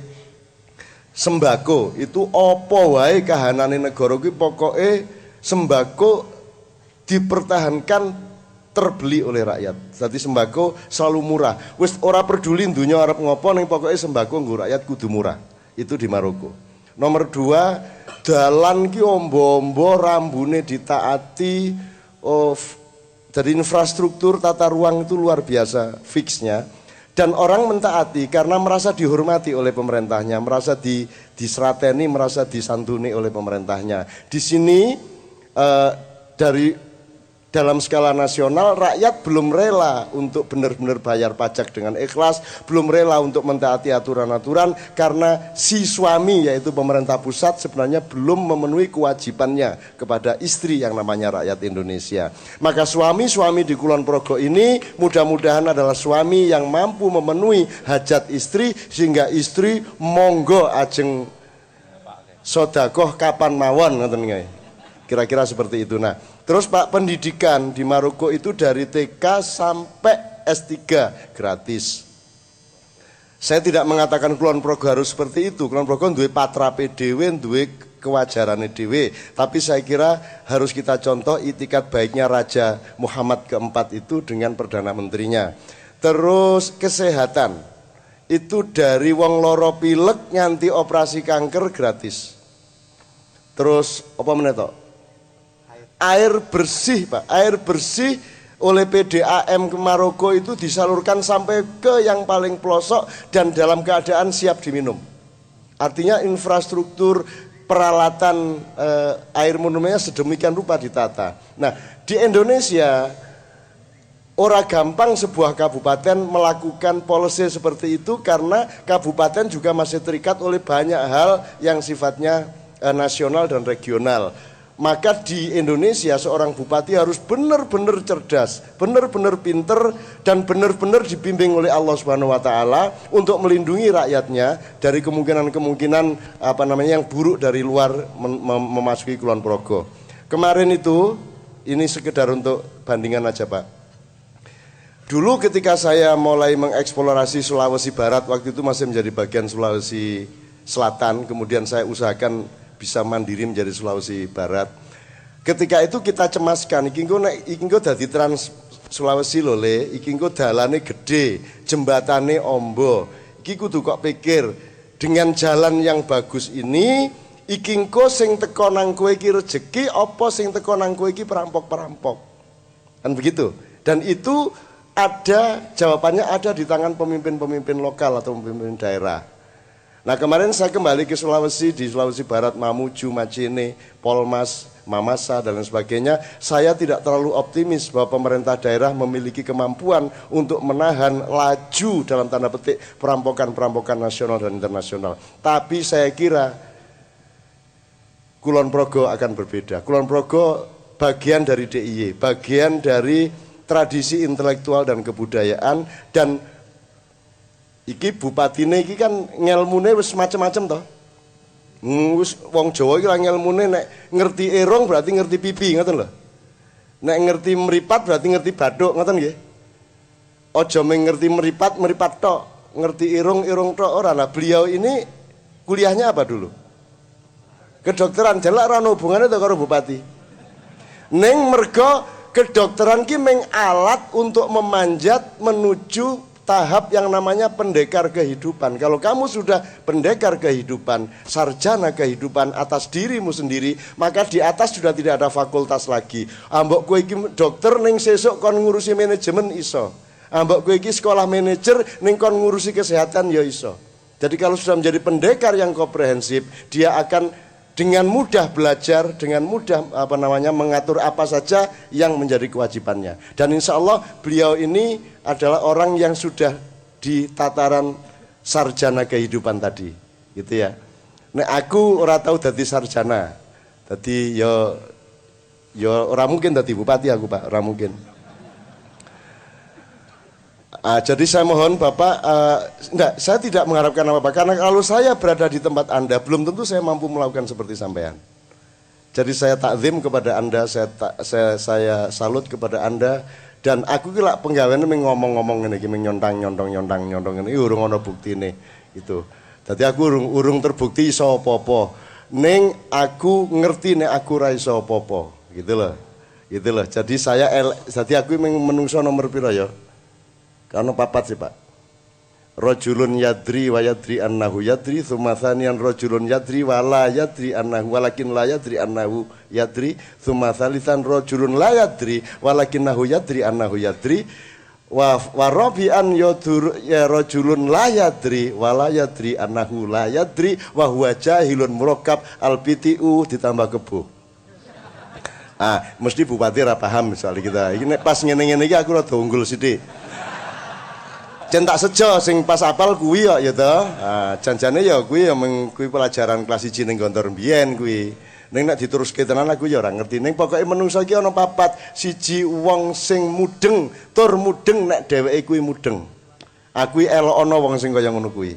sembako itu apa wae kahanane negara kuwi, pokoke sembako dipertahankan terbeli oleh rakyat. Jadi sembako selalu murah. Wis ora peduli dunya arep ngopo, ning pokoke sembako nggo rakyat kudu murah. Itu di Maroko. Nomor 2, dalan ki ombo-ombo rambune ditaati. Jadi infrastruktur tata ruang itu luar biasa fixnya, dan orang mentaati karena merasa dihormati oleh pemerintahnya, merasa diserateni, merasa disantuni oleh pemerintahnya. Di sini dalam skala nasional rakyat belum rela untuk benar-benar bayar pajak dengan ikhlas, belum rela untuk mentaati aturan-aturan karena si suami yaitu pemerintah pusat sebenarnya belum memenuhi kewajibannya kepada istri yang namanya rakyat Indonesia. Maka suami-suami di Kulon Progo ini mudah-mudahan adalah suami yang mampu memenuhi hajat istri sehingga istri monggo ajeng sodakoh kapan mawon, ngoten nggih. Kira-kira seperti itu. Nah, terus Pak, pendidikan di Maroko itu dari TK sampai S3 gratis. Saya tidak mengatakan Kulon Progo harus seperti itu. Kulon Progo duwe patrape dhewe, duwe kewajarane dhewe. Tapi saya kira harus kita contoh itikat baiknya Raja Muhammad keempat itu dengan Perdana Menterinya. Terus kesehatan. Itu dari wong loro pilek nganti operasi kanker gratis. Terus apa meneh to? Air bersih Pak, air bersih oleh PDAM ke Maroko itu disalurkan sampai ke yang paling pelosok dan dalam keadaan siap diminum. Artinya infrastruktur peralatan air minumnya sedemikian rupa ditata. Nah di Indonesia ora gampang sebuah kabupaten melakukan policy seperti itu karena kabupaten juga masih terikat oleh banyak hal yang sifatnya nasional dan regional. Maka di Indonesia seorang bupati harus benar-benar cerdas, benar-benar pinter, dan benar-benar dibimbing oleh Allah Subhanahu wa taala untuk melindungi rakyatnya dari kemungkinan-kemungkinan yang buruk dari luar memasuki Kulon Progo. Kemarin itu ini sekedar untuk bandingan aja, Pak. Dulu ketika saya mulai mengeksplorasi Sulawesi Barat, waktu itu masih menjadi bagian Sulawesi Selatan, kemudian saya usahakan bisa mandiri menjadi Sulawesi Barat. Ketika itu kita cemaskan, iki engko dadi Trans Sulawesi lho Le, iki engko dalane gede, jembatane ombo. Iki kudu kok pikir, dengan jalan yang bagus ini, iki engko sing teko nang kowe iki rejeki apa sing teko nang kowe iki perampok-perampok. Kan begitu. Dan itu ada jawabannya ada di tangan pemimpin-pemimpin lokal atau pemimpin daerah. Nah kemarin saya kembali ke Sulawesi, di Sulawesi Barat, Mamuju, Macene, Polmas, Mamasa dan lain sebagainya. Saya tidak terlalu optimis bahwa pemerintah daerah memiliki kemampuan untuk menahan laju dalam tanda petik perampokan-perampokan nasional dan internasional. Tapi saya kira Kulon Progo akan berbeda. Kulon Progo bagian dari DIY, bagian dari tradisi intelektual dan kebudayaan, dan iki bupatine iki kan ngelmune wis macam-macam toh. Wis wong Jawa iki ngelmune nek ngerti erong berarti ngerti pipi, ngoten lho. Nek ngerti meripat berarti ngerti bathuk, ngoten nggih. Aja mung ngerti meripat tok, ngerti irung tok ora. Nah, beliau ini kuliahnya apa dulu? Kedokteran, jelek ora ono hubungane to karo bupati. Ning mergo kedokteran ki mung alat untuk memanjat menuju tahap yang namanya pendekar kehidupan. Kalau kamu sudah pendekar kehidupan, sarjana kehidupan atas dirimu sendiri, maka di atas sudah tidak ada fakultas lagi. Ambok kowe iki dokter ning sesuk kon ngurusi manajemen iso. Ambok kowe iki sekolah manajer ning kon ngurusi kesehatan ya iso. Jadi kalau sudah menjadi pendekar yang komprehensif, dia akan dengan mudah belajar, dengan mudah mengatur apa saja yang menjadi kewajibannya. Dan insya Allah beliau ini adalah orang yang sudah di tataran sarjana kehidupan tadi, gitu ya. Nah aku ora tahu dadi sarjana, dadi yo ora mungkin dadi bupati aku Pak, ora mungkin. Jadi saya mohon Bapak, saya tidak mengharapkan apa-apa, karena kalau saya berada di tempat Anda, belum tentu saya mampu melakukan seperti sampean. Jadi saya takzim kepada Anda, saya salut kepada Anda, dan aku kira penggaweane ngomong-ngomong ngene iki, nyontang ini, urung ana buktine gitu. Jadi aku urung terbukti iso apa-apa. Ning aku ngerti nek aku ra iso apa-apa, gitu loh. Gitu loh. Jadi jadi aku menungso nomor pira ya? Karena papat sih Pak. Rajulun yadri wa yadri annahu yadri, tsumma tsaniyan rajulun yadri wa la yadri annahu walakin la yadri annahu yadri, tsumma tsalitsan rajulun la yadri walakinnahu yadri annahu yadri, wa rabi'an yadur ya rajulun la yadri wa la yadri annahu la yadri wa huwa jahilun murakkab al-PTU ditambah kebo. Mesti bupati ra paham misalnya kita. Iki nek pas ngene-ngene iki aku rada unggul sithik. Centak sejo sing pas apal kuwi kok ya to. Janjane ya kuwi ya kuwi pelajaran kelas 1 ning Gontor mbiyen kuwi. Ning nek diteruske tenan aku ya ora ngerti. Ning pokoke menungso iki ana papat. Siji wong sing mudeng, tur mudeng nek dheweke kuwi mudeng. Aku elok ana wong sing kaya ngono kuwi.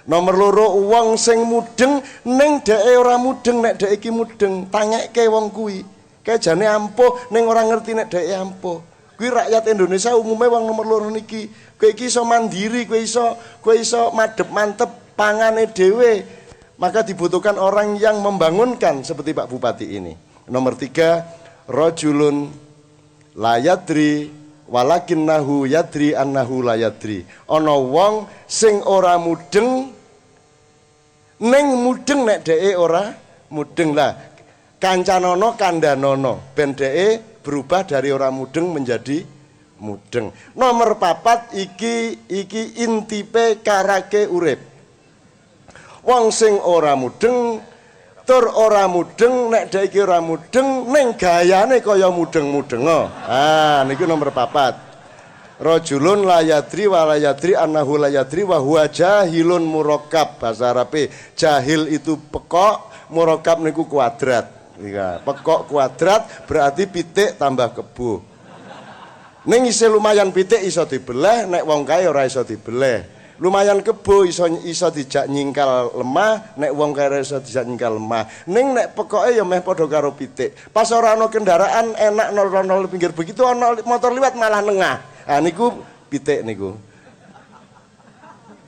Nomor loro wong sing mudeng ning dheke ora mudeng nek dheke iki mudeng. Tangekke wong kuwi. Kae jane ampuh ning ora ngerti nek dheke ampuh. Kuwi rakyat Indonesia umumnya wong nomor loro niki. Kowe iki iso mandiri, kowe iso madhep mantep pangane dhewe. Maka dibutuhkan orang yang membangunkan seperti Pak Bupati ini. Nomor 3, rajulun la yadri walakinnahu yadri annahu la yadri. Ana wong sing ora mudeng ning mudeng nek dheke ora mudeng lah. Kancanono kandanono ben dheke berubah dari orang mudeng menjadi mudeng. Nomor 4 iki intipe karake urip. Wong sing ora mudeng tur ora mudeng nek dhek iki ora mudeng ning gayane kaya mudeng-mudeng. Niki nomor 4. Rajulun la yadri wa la yadri annahu la yadri wa huwa jahilun murakkab. Bahasa Arabe jahil itu pekok, murakkab niku kuadrat. Iya, pekok kuadrat berarti pitik tambah kebo. Ning isih lumayan pitik iso dibeleh, nek wong kae ora iso dibeleh. Lumayan kebo iso dijak nyingkal lemah, nek wong kae ora iso dijak nyingkal lemah. Ning nek pekoke ya meh padha karo pitik. Pas ora ana kendaraan enak nol pinggir begitu ana motor liwat malah nengah. Ah niku pitik niku.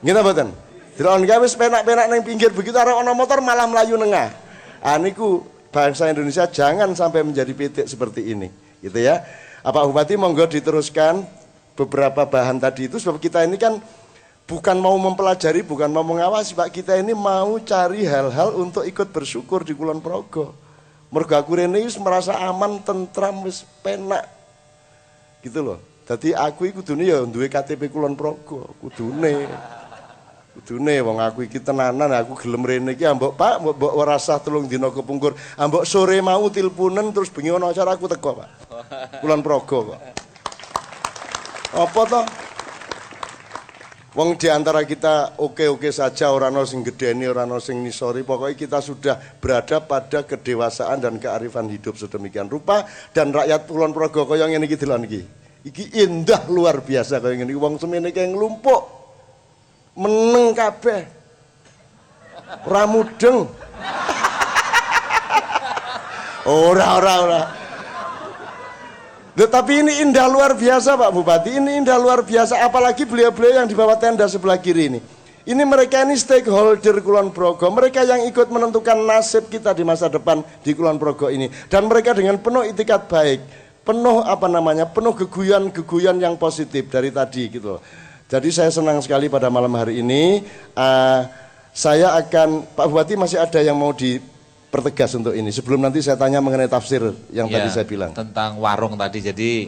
Ngene mboten? Delon gawe wis penak-penak ning pinggir begitu arep ana motor malah melayu nengah. Ah niku bangsa Indonesia jangan sampai menjadi pitik seperti ini, gitu ya. Pak Bupati monggo diteruskan beberapa bahan tadi itu sebab kita ini kan bukan mau mempelajari, bukan mau mengawasi Pak, kita ini mau cari hal-hal untuk ikut bersyukur di Kulon Progo. Mergo aku rene wis merasa aman, tentram, wis penak. Gitu loh. Dadi aku iki kudune ya duwe KTP Kulon Progo, kudune wong aku iki tenanan, aku gelem rene iki ambok Pak, mbok ora sah 3 dina kepungkur. Ambok sore mau tilpunen terus bengi ana acara aku teko, Pak. Kulon Progo kok. Apa toh? Wong di antara kita oke-oke saja, ora ana sing gedeni, ora ana sing nisori, pokoknya kita sudah berada pada kedewasaan dan kearifan hidup sedemikian rupa dan rakyat Kulon Progo kaya ngene iki delon iki. Iki indah luar biasa kaya ngene iki, wong semene kaya nglumpuk. Meneng kabeh. Ora mudeng. Ora. Loh, tapi ini indah luar biasa Pak Bupati, ini indah luar biasa, apalagi beliau-beliau yang di bawah tenda sebelah kiri ini. Ini mereka ini stakeholder Kulon Progo, mereka yang ikut menentukan nasib kita di masa depan di Kulon Progo ini. Dan mereka dengan penuh itikat baik, penuh penuh geguyan yang positif dari tadi gitu loh. Jadi saya senang sekali pada malam hari ini, saya akan, Pak Bupati masih ada yang mau dipertegas untuk ini sebelum nanti saya tanya mengenai tafsir yang tadi saya bilang tentang warung tadi. Jadi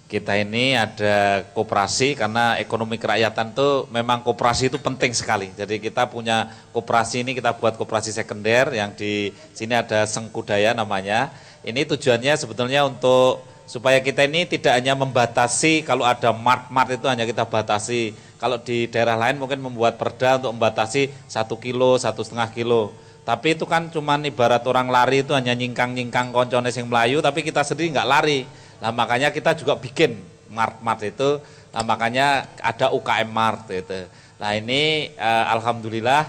kita ini ada koperasi karena ekonomi kerakyatan tuh memang koperasi itu penting sekali. Jadi kita punya koperasi ini, kita buat koperasi sekunder yang di sini ada Sengkudaya namanya. Ini tujuannya sebetulnya untuk supaya kita ini tidak hanya membatasi, kalau ada mart itu hanya kita batasi. Kalau di daerah lain mungkin membuat perda untuk membatasi 1 kilo, 1,5 kilo. Tapi itu kan cuman ibarat orang lari itu hanya nyingkang koncone sing melayu, tapi kita sendiri nggak lari. Nah makanya kita juga bikin mart itu, nah, makanya ada UKM Mart itu. Nah ini alhamdulillah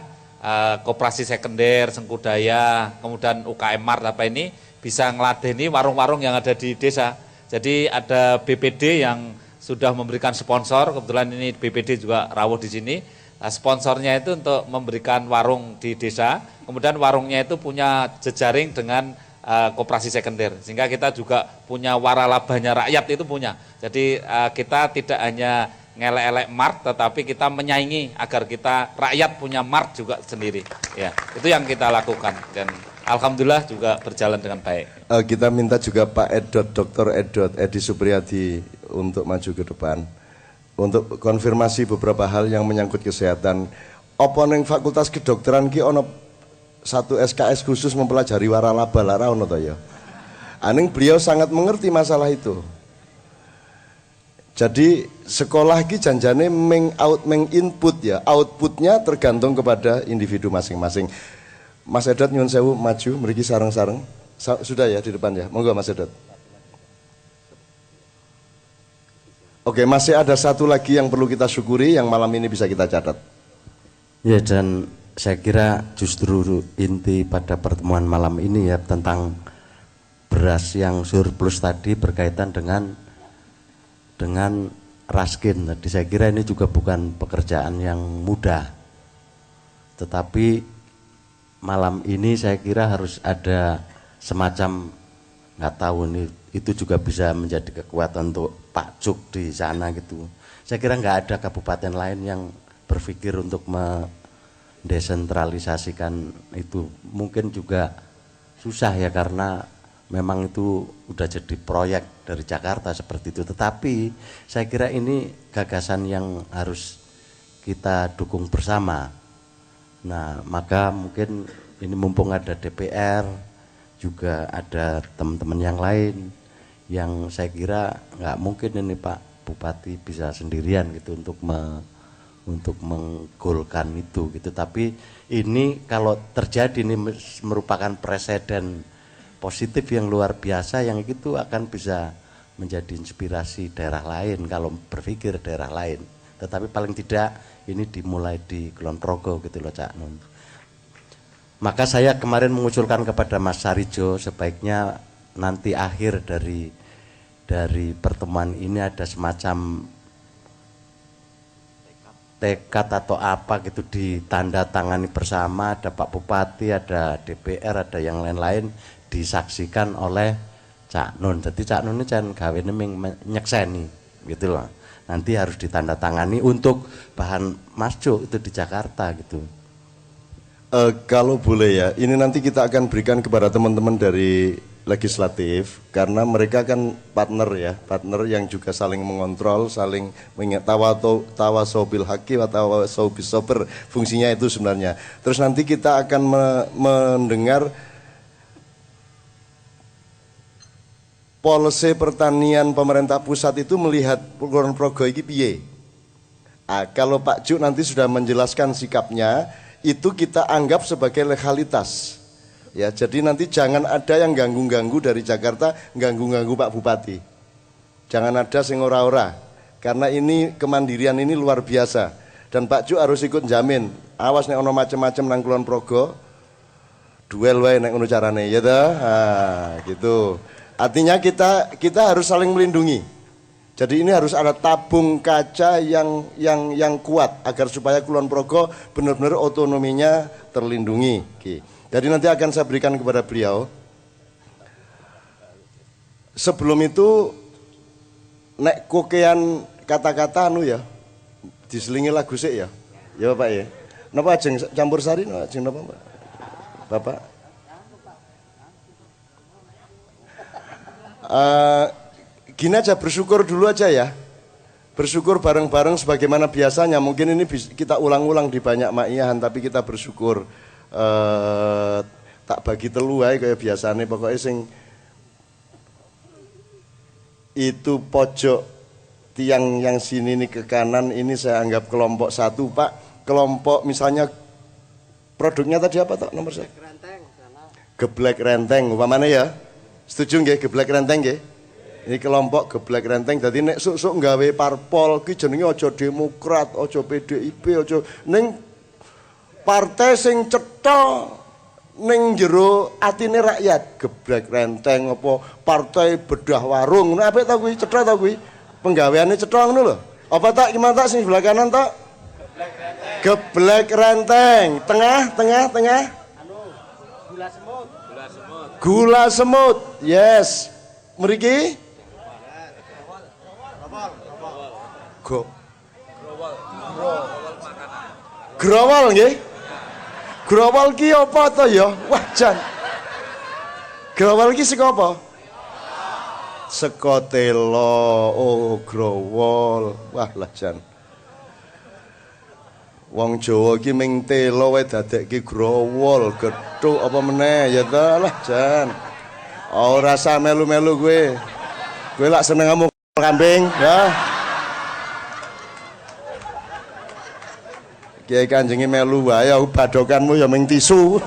koperasi sekunder Sengkudaya, kemudian UKM Mart ini bisa ngeladeni warung-warung yang ada di desa. Jadi ada BPD yang sudah memberikan sponsor, kebetulan ini BPD juga rawuh di sini. Nah, sponsornya itu untuk memberikan warung di desa, kemudian warungnya itu punya jejaring dengan koperasi sekunder, sehingga kita juga punya waralabanya rakyat itu punya. Jadi kita tidak hanya ngelek-elek mart, tetapi kita menyaingi agar kita rakyat punya mart juga sendiri. Ya, itu yang kita lakukan dan alhamdulillah juga berjalan dengan baik. Kita minta juga Pak Dr. Edi Supriyadi untuk maju ke depan untuk konfirmasi beberapa hal yang menyangkut kesehatan. Apa ning Fakultas Kedokteran ki ono satu SKS khusus mempelajari waralaba lara ono to ya. Aning beliau sangat mengerti masalah itu. Jadi sekolah ki janjane meng input ya, outputnya tergantung kepada individu masing-masing. Mas Edot nyuwun sewu maju mriki sareng-sareng. Sudah ya di depan ya. Monggo Mas Edot. Oke, masih ada satu lagi yang perlu kita syukuri yang malam ini bisa kita catat. Ya, dan saya kira justru inti pada pertemuan malam ini ya tentang beras yang surplus tadi berkaitan dengan raskin. Jadi saya kira ini juga bukan pekerjaan yang mudah. Tetapi malam ini saya kira harus ada semacam, nggak tahu nih, itu juga bisa menjadi kekuatan untuk Pak Cuk di sana gitu. Saya kira nggak ada kabupaten lain yang berpikir untuk mendesentralisasikan itu. Mungkin juga susah ya karena memang itu udah jadi proyek dari Jakarta seperti itu. Tetapi saya kira ini gagasan yang harus kita dukung bersama. Nah, maka mungkin ini mumpung ada DPR, juga ada teman-teman yang lain yang saya kira nggak mungkin ini Pak Bupati bisa sendirian gitu untuk menggolkan itu gitu. Tapi ini kalau terjadi ini merupakan presiden positif yang luar biasa yang itu akan bisa menjadi inspirasi daerah lain kalau berpikir daerah lain. Tetapi paling tidak ini dimulai di Kulon Progo gitu loh Cak Nun. Maka saya kemarin mengusulkan kepada Mas Sarijo sebaiknya nanti akhir dari pertemuan ini ada semacam tekad atau apa gitu ditanda tangani bersama, ada Pak Bupati, ada DPR, ada yang lain-lain disaksikan oleh Cak Nun. Jadi Cak Nun ini jangan gawe nyekseni gitu loh. Nanti harus ditanda tangani untuk bahan masuk itu di Jakarta gitu. Kalau boleh ya, ini nanti kita akan berikan kepada teman-teman dari legislatif karena mereka kan partner yang juga saling mengontrol, saling tawasau bil haqqi wa tawasau bis sabr, fungsinya itu sebenarnya. Terus nanti kita akan mendengar polisi pertanian pemerintah pusat itu melihat Kulon Progo iki piye. Kalau Pak Juk nanti sudah menjelaskan sikapnya, itu kita anggap sebagai legalitas. Ya, jadi nanti jangan ada yang ganggu-ganggu dari Jakarta, ganggu-ganggu Pak Bupati. Jangan ada sing ora-ora. Karena ini kemandirian ini luar biasa. Dan Pak Juk harus ikut jamin. Awas nek ono macem-macem nang Kulon Progo, duel wae nek ngono carane, ya toh? Gitu. Artinya kita harus saling melindungi. Jadi ini harus ada tabung kaca yang kuat agar supaya Kulon Progo benar-benar otonominya terlindungi. Oke. Jadi nanti akan saya berikan kepada beliau. Sebelum itu nek kokean kata-kata ya diselingi lagu sik ya. Ya Bapak ya. Napa ajeng campur sari napa ajeng napa Pak? Bapak. Gini aja, bersyukur dulu aja ya. Bersyukur bareng-bareng sebagaimana biasanya. Mungkin ini kita ulang-ulang di banyak ma'iyahan, tapi kita bersyukur. Tak bagi telu ae kaya biasane, pokoknya sing itu pojok tiang yang sini nih ke kanan ini saya anggap kelompok satu Pak. Kelompok misalnya produknya tadi apa Tok nomor saya? Geblek renteng umpamanya ya. Setuju nggih geblek renteng nggih? Ini kelompok geblek renteng. Dadi nek sok-sok nggawe parpol ki jenenge aja Demokrat, aja PDIP, aja ning partai sing cetha ning jero atine rakyat. Geblek renteng apa partai bedah warung. Nek apik ta kuwi, cetha ta kuwi? Penggaweane cetha ngono lho. Apa tak gimana tak sing sebelah kanan tak? Geblek renteng. Tengah. Gula semut. Yes. Mriki? Growol nggih. Growol ki apa to ya? Wah jan. Growol ki saka apa? Saka telo. Oh, growol. Wah lah jan. Wong Jawa ki ming telo wae dadekke growol, gethuk apa meneh ya ta lah jan. Ora usah melu-melu kowe. Kowe lak seneng ngomong kambing, ya. Kiai Kanjenge melu wae badokanmu ya ming tisu.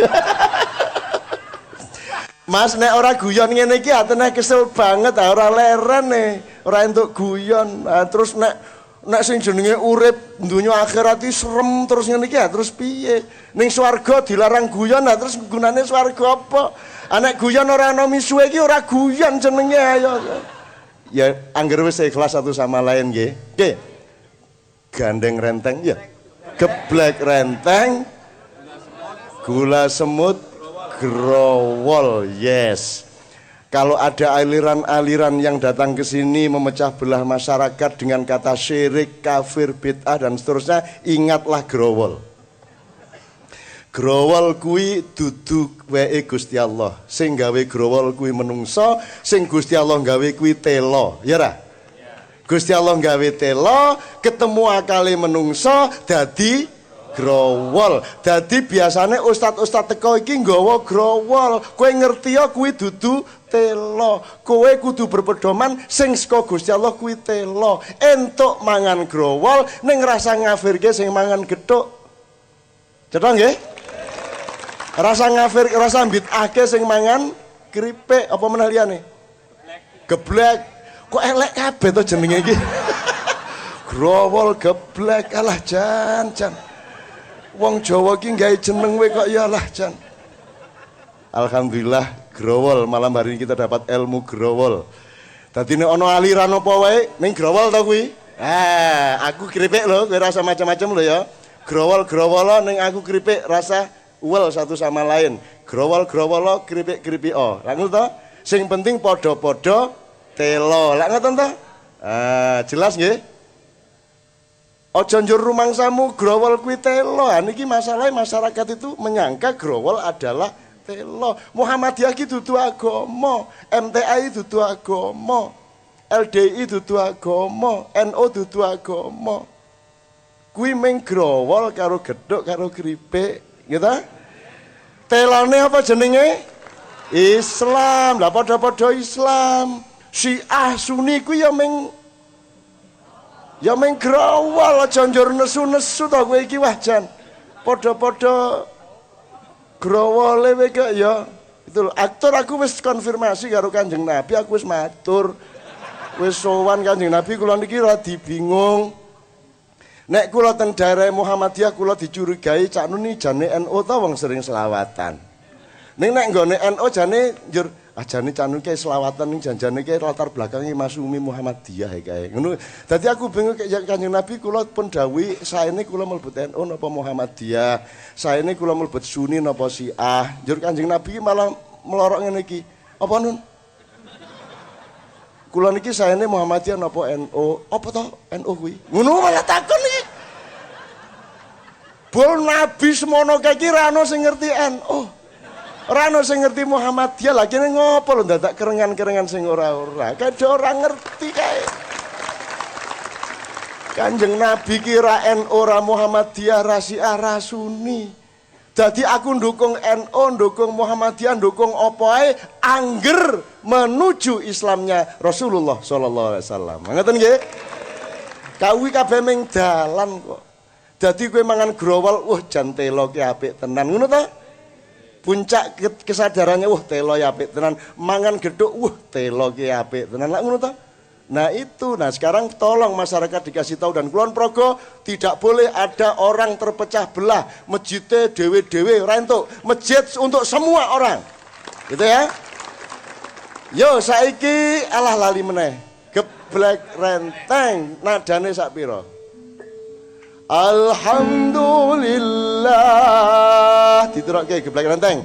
Mas nek ora guyon ngene iki atene kesel banget, ora leren ora entuk guyon. Terus nek sing jenenge urip donya akhirat iki serem terus ngene iki terus piye? Ning swarga dilarang guyon, terus gunane swarga apa? Nek guyon ora ana misuwe iki ora guyon jenenge ayo. Ya angger wis ikhlas satu sama lain nggih. Nggih. Gandeng renteng ya. Geblek renteng, gula semut, growol, yes. Kalau ada aliran-aliran yang datang ke sini memecah belah masyarakat dengan kata syirik, kafir, bid'ah dan seterusnya, ingatlah growol. Growol kuwi dudu wae Gusti Allah. Sing gawe growol kuwi menungso, sing Gusti Allah gawe kuwi telo, ya ra? Gusti Allah gawe telo, ketemu akale menungso dadi growol. Dadi biasane ustad-ustad teko iki nggawa growol. Kowe ngerti ya kuwi dudu telo. Kowe kudu berpedoman sing saka Gusti Allah kuwi telo. Entuk mangan growol ning rasa ngafirke sing mangan gethuk. Cetha nggih? Rasa ngafir, rasa bid'ahke sing mangan keripik, apa meneh liyane? Geblek. Kok elek kabeh to jenenge iki? Growol, geblek, alah jan. Wong Jawa ki gawe jeneng we kok ya lah jan. Alhamdulillah growol, malam hari ini kita dapat ilmu growol. Dadi nek ana aliran apa wae ning growol to kuwi. Aku keripik lho, kowe rasa macam-macam lho ya. Growol-growolo ning aku keripik rasa uwel satu sama lain. Growol-growolo keripik-keripiko. Lah ngono to? Sing penting padha-padha telo. Lah ngoten to? Jelas nggih? Aja njur rumangsamu growol kuwi telo. Niki masalahe masyarakat itu menyangka growol adalah telo. Muhammadiyah ki dudu agama, MTI dudu agama, LDI dudu agama, NU dudu agama. Kuwi mung growol karo gedhuk karo keripik, gitu. Telone apa jenenge? Islam. Lah padha-padha Islam. Syiah Sunni kuwi ya mung growol, aja njur nesu-nesu to kowe iki wah jan. Padha-padha growole wae kok ya. Itu lho, aktor aku wis konfirmasi karo Kanjeng Nabi, aku wis matur. Wis sowan Kanjeng Nabi, kula niki radi bingung. Nek kula teng daerah Muhammadiyah kula dicurigai Cak Nun iki jane NU ta wong sering selawatan. Ning nek nggone NU jane njur ajane Cak Nun ki selawatan ning janjane ki latar belakange Masumi Muhammadiyah kae. Ngono. Dadi aku bingung kaya Kanjeng Nabi kula pun dawuhi saene kula mlebet NU napa Muhammadiyah. Saene kula mlebet Sunni napa Syiah. Njur Kanjeng Nabi malah melorok ngene iki. Apa Nun? Kula niki saene Muhammadiyah napa NU? Apa to NU kuwi? Ngono malah takon iki. Bol Nabi semono kae iki ra ono sing ngerti NU. Ora ono sing ngerti Muhammadiyah, lha kene ngopo lho dadak kerengan-kerengan sing ora-ora. Kadhe ora ngerti kae. Kanjeng Nabi ki ra NU, ora Muhammadiyah, ra Syiah, ra Sunni. Jadi aku ndukung NU, ndukung Muhammadiyah, ndukung apa ae angger menuju Islamnya Rasulullah sallallahu alaihi wasallam. Ngoten nggih? Kawi kabeh ming dalan kok. Dadi kowe mangan growol, wah jan telo ki apik tenan. Ngono ta? Puncak kesadarannya, wah telo ya apik tenan. Mangan gedhuk, wah telo ki apik tenan. Lah ngono ta? Nah itu, nah sekarang tolong masyarakat dikasih tahu dan Kulon Progo tidak boleh ada orang terpecah belah. Masjidnya dewe-dewe, rentuk. Masjid untuk semua orang. Gitu ya. Yo saiki alah lali meneh. Geblek renteng, nadane sak pira? Alhamdulillah. Diterokke geblek renteng.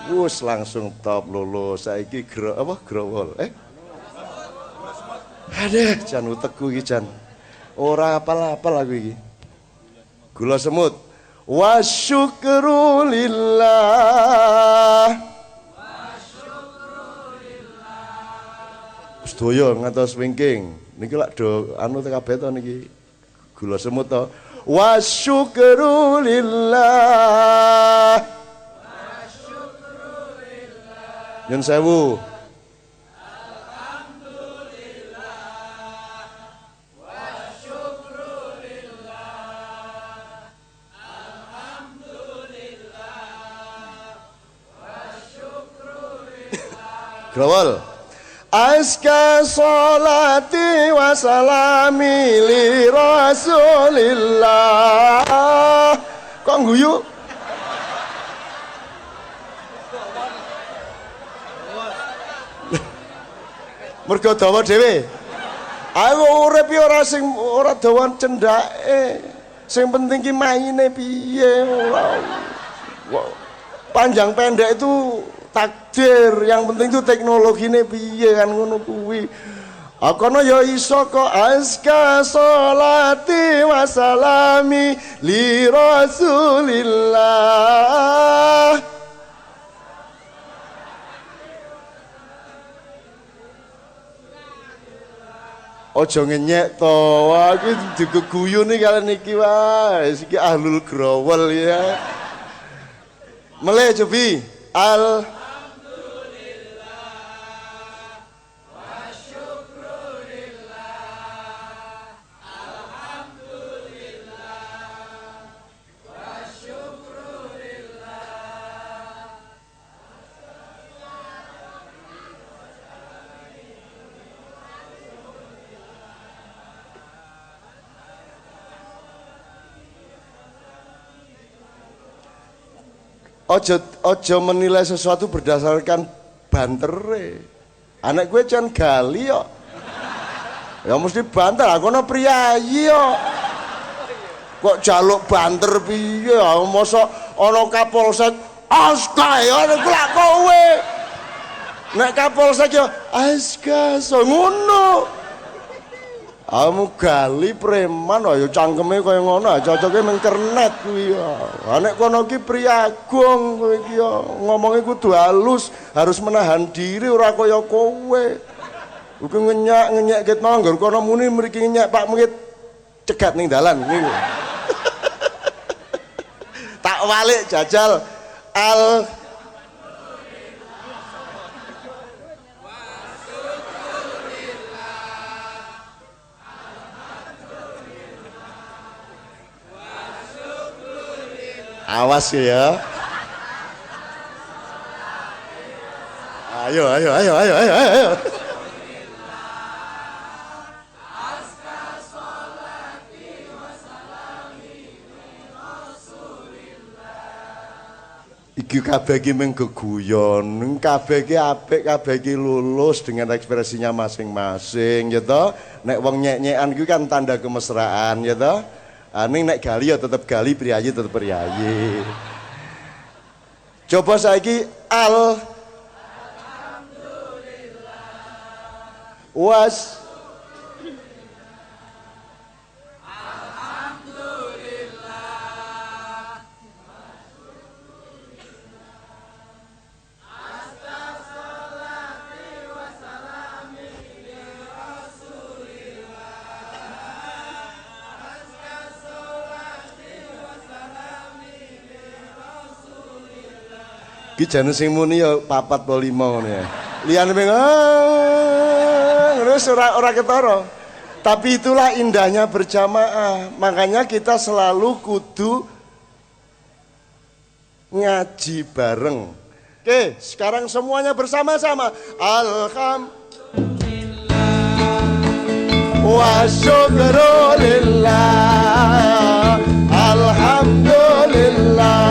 Wus langsung top lulus saiki growol. Aduh, jan utekku iki jan. Ora apal-apal aku iki. Gula semut. Wa syukru lillah. Sedaya ngantos wingking. Niki lak do anu kabeh to niki. Gula semut to. Wa syukru lillah. Nyun sewu. Alhamdulillah wa syukrulillah. Alhamdulillah wa syukrulillah. Growol. Aska salati wa salami li Rasulillah. Kok guyu? Mergo dawa dhewe. Aku urip ora sing ora dawan cendake. Sing penting ki maine piye ora. Panjang pendek itu takdir, yang penting itu teknologine piye kan ngono kuwi. Akono ya iso kok aska sholati wa salami li Rasulillah. Ojo ngenyek to, aku digeguyu nih kalian niki wae, iki ahlul growol ya. Mulai cobi, Alhamdulillah wa syukrulillah. Alhamdulillah wa syukrulillah. ojo menilai sesuatu berdasarkan bantere. Anak gue can gali yo. Ya mesti banter, aku no priayi yo. Kok jaluk banter piye? Mosok ana Kapolsek aska ya nek lak kowe. Nek Kapolsek yo aska so ngono. Kamu gali preman ayo cangkeme kaya ngono, cocoke mung kernet kuwi ya. Nek kono ki priagung kowe iki ya, ngomongnya kudu halus, harus menahan diri ora kaya kowe. Uga ngenyak ket mau nggon kono muni mriki ngenyak Pak Muhid cegat ning dalan niku. Tak walik jajal awas ya. Ayo. Iki kabeh iki mung geguyon, kabeh iki apik, kabeh iki lulus dengan ekspresinya masing-masing ya toh. Nek wong nyek-nyekan iku kan tanda kemesraan ya toh. Ning nek gali ya tetep gali, priyayi tetep priyayi. Coba saiki alhamdulillah. Ki jane sing muni ya 4 apa 5 ngono ya. Liyane meng terus ora ketara. Tapi itulah indahnya berjamaah. Makanya kita selalu kudu ngaji bareng. Oke, sekarang semuanya bersama-sama. Alhamdulillah wa syukrulillah. Alhamdulillah.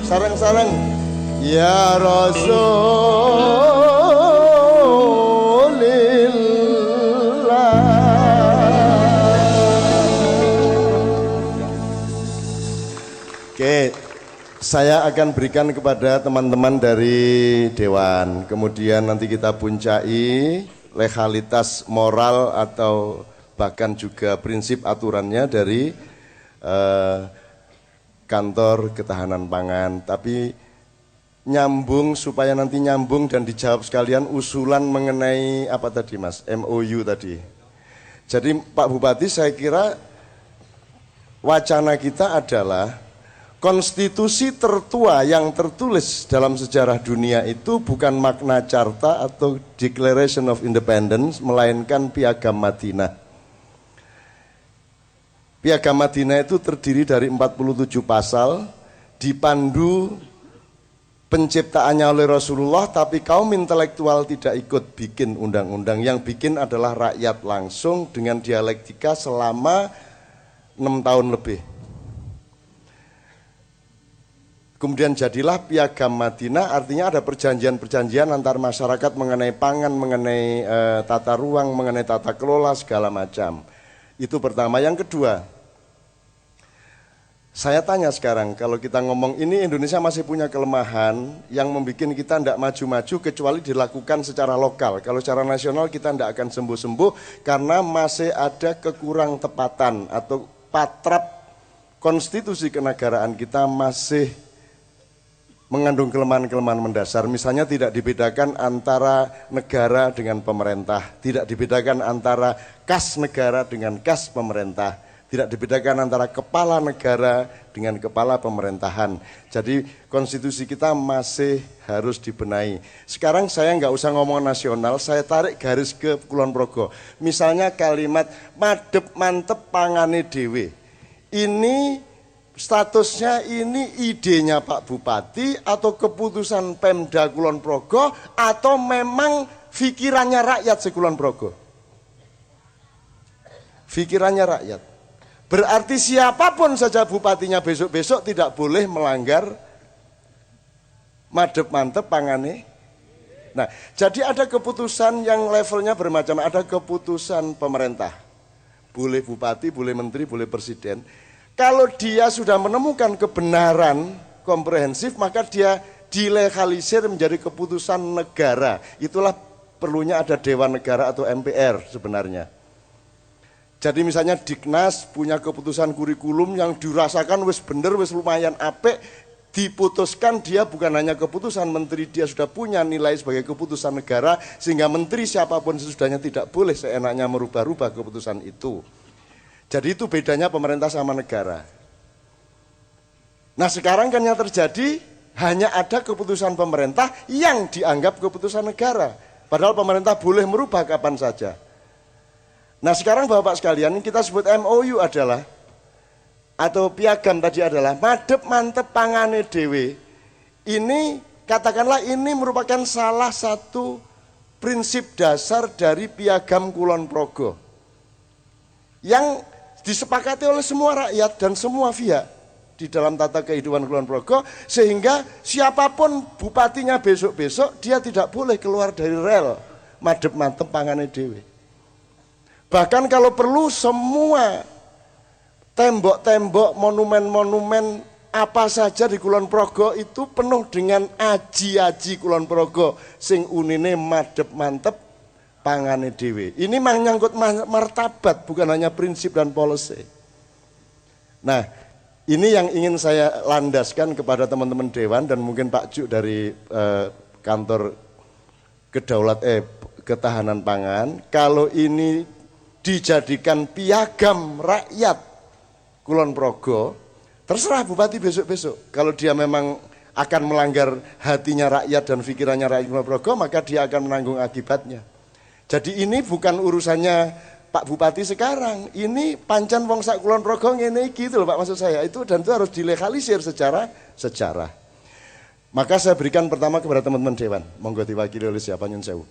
Sarang-sarang. Ya Rasulillah. Oke, saya akan berikan kepada teman-teman dari Dewan. Kemudian nanti kita puncai legalitas moral atau bahkan juga prinsip aturannya dari kantor ketahanan pangan. Tapi nyambung supaya nanti nyambung dan dijawab sekalian usulan mengenai apa tadi Mas, MOU tadi. Jadi Pak Bupati, saya kira wacana kita adalah konstitusi tertua yang tertulis dalam sejarah dunia itu bukan Magna Carta atau Declaration of Independence, melainkan Piagam Madinah. Piagam Madinah itu terdiri dari 47 pasal, dipandu penciptaannya oleh Rasulullah, tapi kaum intelektual tidak ikut bikin undang-undang. Yang bikin adalah rakyat langsung dengan dialektika selama 6 tahun lebih. Kemudian jadilah Piagam Madinah, artinya ada perjanjian-perjanjian antar masyarakat mengenai pangan, mengenai tata ruang, mengenai tata kelola, segala macam. Itu pertama. Yang kedua, saya tanya sekarang, kalau kita ngomong ini Indonesia masih punya kelemahan yang membuat kita tidak maju-maju kecuali dilakukan secara lokal. Kalau secara nasional kita tidak akan sembuh-sembuh karena masih ada kekurang tepatan atau patrap konstitusi kenegaraan kita masih mengandung kelemahan-kelemahan mendasar. Misalnya tidak dibedakan antara negara dengan pemerintah, tidak dibedakan antara kas negara dengan kas pemerintah, tidak dibedakan antara kepala negara dengan kepala pemerintahan. Jadi konstitusi kita masih harus dibenahi. Sekarang saya nggak usah ngomong nasional, saya tarik garis ke Kulon Progo. Misalnya kalimat madep mantep pangane dewe. Ini statusnya ini idenya Pak Bupati atau keputusan Pemda Kulon Progo atau memang pikirannya rakyat sekulon Progo? Pikirannya rakyat. Berarti siapapun saja bupatinya besok-besok tidak boleh melanggar madep mantep pangane. Nah, jadi ada keputusan yang levelnya bermacam, ada keputusan pemerintah. Boleh bupati, boleh menteri, boleh presiden. Kalau dia sudah menemukan kebenaran komprehensif, maka dia dilegalisir menjadi keputusan negara. Itulah perlunya ada Dewan Negara atau MPR sebenarnya. Jadi misalnya Diknas punya keputusan kurikulum yang dirasakan wis bener, wis lumayan apik, diputuskan dia bukan hanya keputusan menteri, dia sudah punya nilai sebagai keputusan negara, sehingga menteri siapapun sesudahnya tidak boleh seenaknya merubah-rubah keputusan itu. Jadi itu bedanya pemerintah sama negara. Nah sekarang kan yang terjadi hanya ada keputusan pemerintah yang dianggap keputusan negara. Padahal pemerintah boleh merubah kapan saja. Nah sekarang Bapak sekalian kita sebut MOU adalah, atau piagam tadi adalah madep mantep pangane dewe. Ini katakanlah ini merupakan salah satu prinsip dasar dari Piagam Kulon Progo yang disepakati oleh semua rakyat dan semua pihak di dalam tata kehidupan Kulon Progo, sehingga siapapun bupatinya besok-besok dia tidak boleh keluar dari rel madep mantep pangane dewe. Bahkan kalau perlu semua tembok-tembok, monumen-monumen apa saja di Kulon Progo itu penuh dengan aji-aji Kulon Progo sing unine madep mantep pangane dewe. Ini menyangkut martabat, bukan hanya prinsip dan policy. Nah, ini yang ingin saya landaskan kepada teman-teman Dewan dan mungkin Pak Cuk dari kantor ketahanan pangan. Kalau ini dijadikan piagam rakyat Kulon Progo, terserah bupati besok-besok. Kalau dia memang akan melanggar hatinya rakyat dan pikirannya rakyat Kulon Progo, maka dia akan menanggung akibatnya. Jadi ini bukan urusannya Pak Bupati sekarang, ini pancen wong sak Kulon Progo ngene iki gitu loh Pak, maksud saya itu, dan itu harus dilegalisir secara sejarah. Maka saya berikan pertama kepada teman-teman Dewan, monggo diwakili oleh siapa nyun sewu.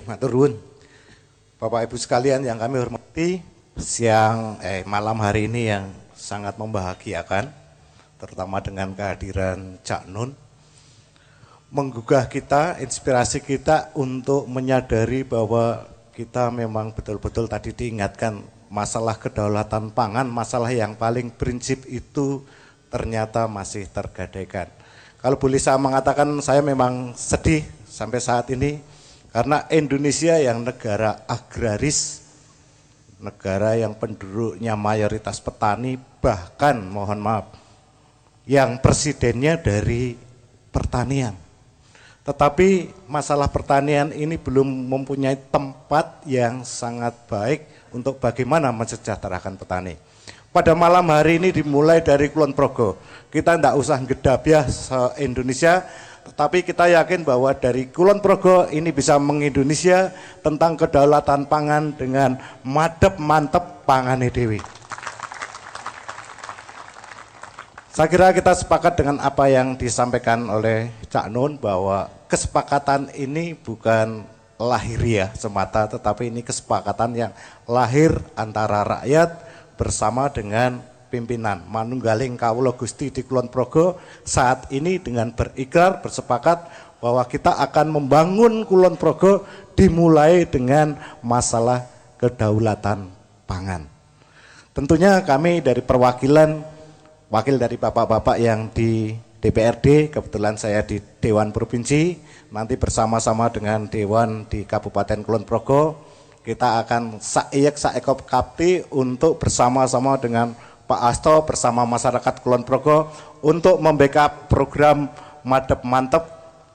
Matur nuwun. Bapak Ibu sekalian yang kami hormati, malam hari ini yang sangat membahagiakan, terutama dengan kehadiran Cak Nun, menggugah kita, inspirasi kita untuk menyadari bahwa kita memang betul-betul tadi diingatkan masalah kedaulatan pangan, masalah yang paling prinsip itu ternyata masih tergadaikan. Kalau boleh saya mengatakan, saya memang sedih sampai saat ini karena Indonesia yang negara agraris, negara yang penduduknya mayoritas petani, bahkan mohon maaf, yang presidennya dari pertanian. Tetapi masalah pertanian ini belum mempunyai tempat yang sangat baik untuk bagaimana mensejahterakan petani. Pada malam hari ini dimulai dari Kulon Progo. Kita tidak usah gedabiah se-Indonesia, tetapi kita yakin bahwa dari Kulon Progo ini bisa mengindonesia tentang kedaulatan pangan dengan madep mantep pangane dewi. Saya kira kita sepakat dengan apa yang disampaikan oleh Cak Nun bahwa kesepakatan ini bukan lahiriah semata, tetapi ini kesepakatan yang lahir antara rakyat bersama dengan pimpinan. Manunggaling Kawula Gusti di Kulon Progo saat ini dengan berikrar bersepakat bahwa kita akan membangun Kulon Progo dimulai dengan masalah kedaulatan pangan. Tentunya kami dari perwakilan wakil dari bapak-bapak yang di DPRD, kebetulan saya di Dewan Provinsi, nanti bersama-sama dengan Dewan di Kabupaten Kulon Progo, kita akan saekop kapti untuk bersama-sama dengan Pak Asto bersama masyarakat Kulon Progo untuk membackup program madep mantep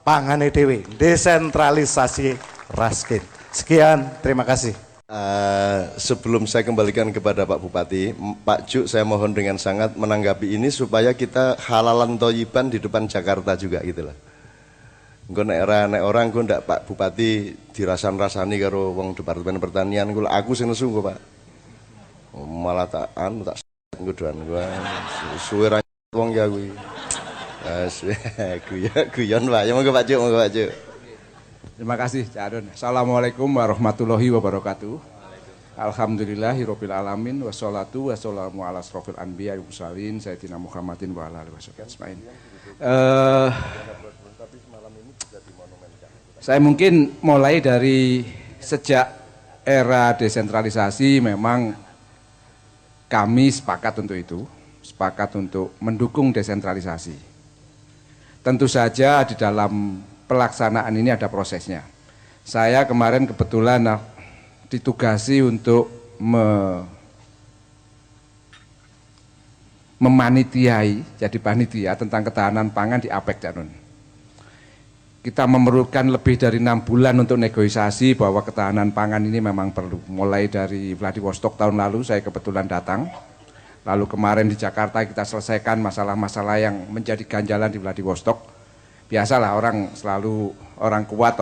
pangane dewe, desentralisasi raskin. Sekian, terima kasih. Sebelum saya kembalikan kepada Pak Bupati, Pak Juk, saya mohon dengan sangat menanggapi ini supaya kita halalan toyiban di depan Jakarta juga gitu lah. Engko nek orang engko ndak Pak Bupati dirasan-rasani karo wong Departemen Pertanian, aku sing nesu kok Pak. Malah tak nggodoan gua suwe ra wong ya kuwi. Guyon Pak. Ya monggo Pak Juk, monggo Pak Juk. Terima kasih Cak Adon. Assalamualaikum warahmatullahi wabarakatuh. Alhamdulillahirabbil alamin wassalatu wassalamu ala asrofil anbiya wal mursalin sayyidina Muhammadin wa ala alihi wasallam. Saya mungkin mulai dari sejak era desentralisasi memang kami sepakat untuk itu, sepakat untuk mendukung desentralisasi. Tentu saja di dalam pelaksanaan ini ada prosesnya. Saya kemarin kebetulan ditugasi untuk memanitiai, jadi panitia tentang ketahanan pangan di APEC, Cak Nun. Kita memerlukan lebih dari 6 bulan untuk negosiasi bahwa ketahanan pangan ini memang perlu. Mulai dari Vladivostok tahun lalu saya kebetulan datang. Lalu kemarin di Jakarta kita selesaikan masalah-masalah yang menjadi ganjalan di Vladivostok. Biasalah orang selalu orang kuat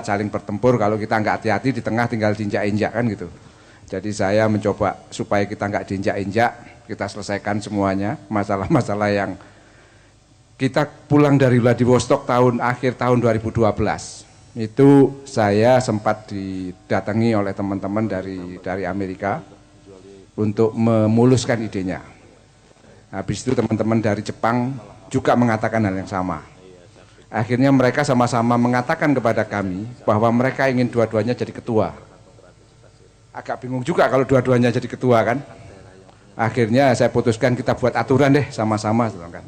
saling bertempur, kalau kita nggak hati-hati di tengah tinggal diinjak-injak kan gitu. Jadi saya mencoba supaya kita nggak diinjak-injak, kita selesaikan semuanya masalah-masalah yang kita pulang dari Vladivostok akhir tahun 2012. Itu saya sempat didatangi oleh teman-teman dari Amerika untuk memuluskan idenya. Habis itu teman-teman dari Jepang juga mengatakan hal yang sama. Akhirnya mereka sama-sama mengatakan kepada kami bahwa mereka ingin dua-duanya jadi ketua. Agak bingung juga kalau dua-duanya jadi ketua kan. Akhirnya saya putuskan kita buat aturan deh sama-sama kan.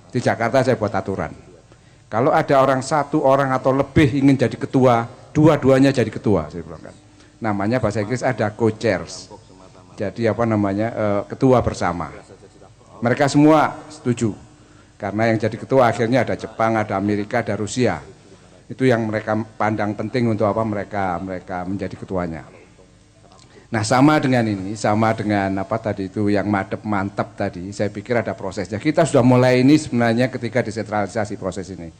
Di Jakarta saya buat aturan. Kalau ada satu orang atau lebih ingin jadi ketua, dua-duanya jadi ketua, saya bilang kan. Namanya bahasa Inggris ada co-chairs. Jadi ketua bersama. Mereka semua setuju. Karena yang jadi ketua akhirnya ada Jepang, ada Amerika, ada Rusia. Itu yang mereka pandang penting untuk mereka menjadi ketuanya. Nah, sama dengan ini, sama dengan tadi itu yang madep mantap tadi, saya pikir ada prosesnya. Kita sudah mulai ini sebenarnya ketika desentralisasi proses ini.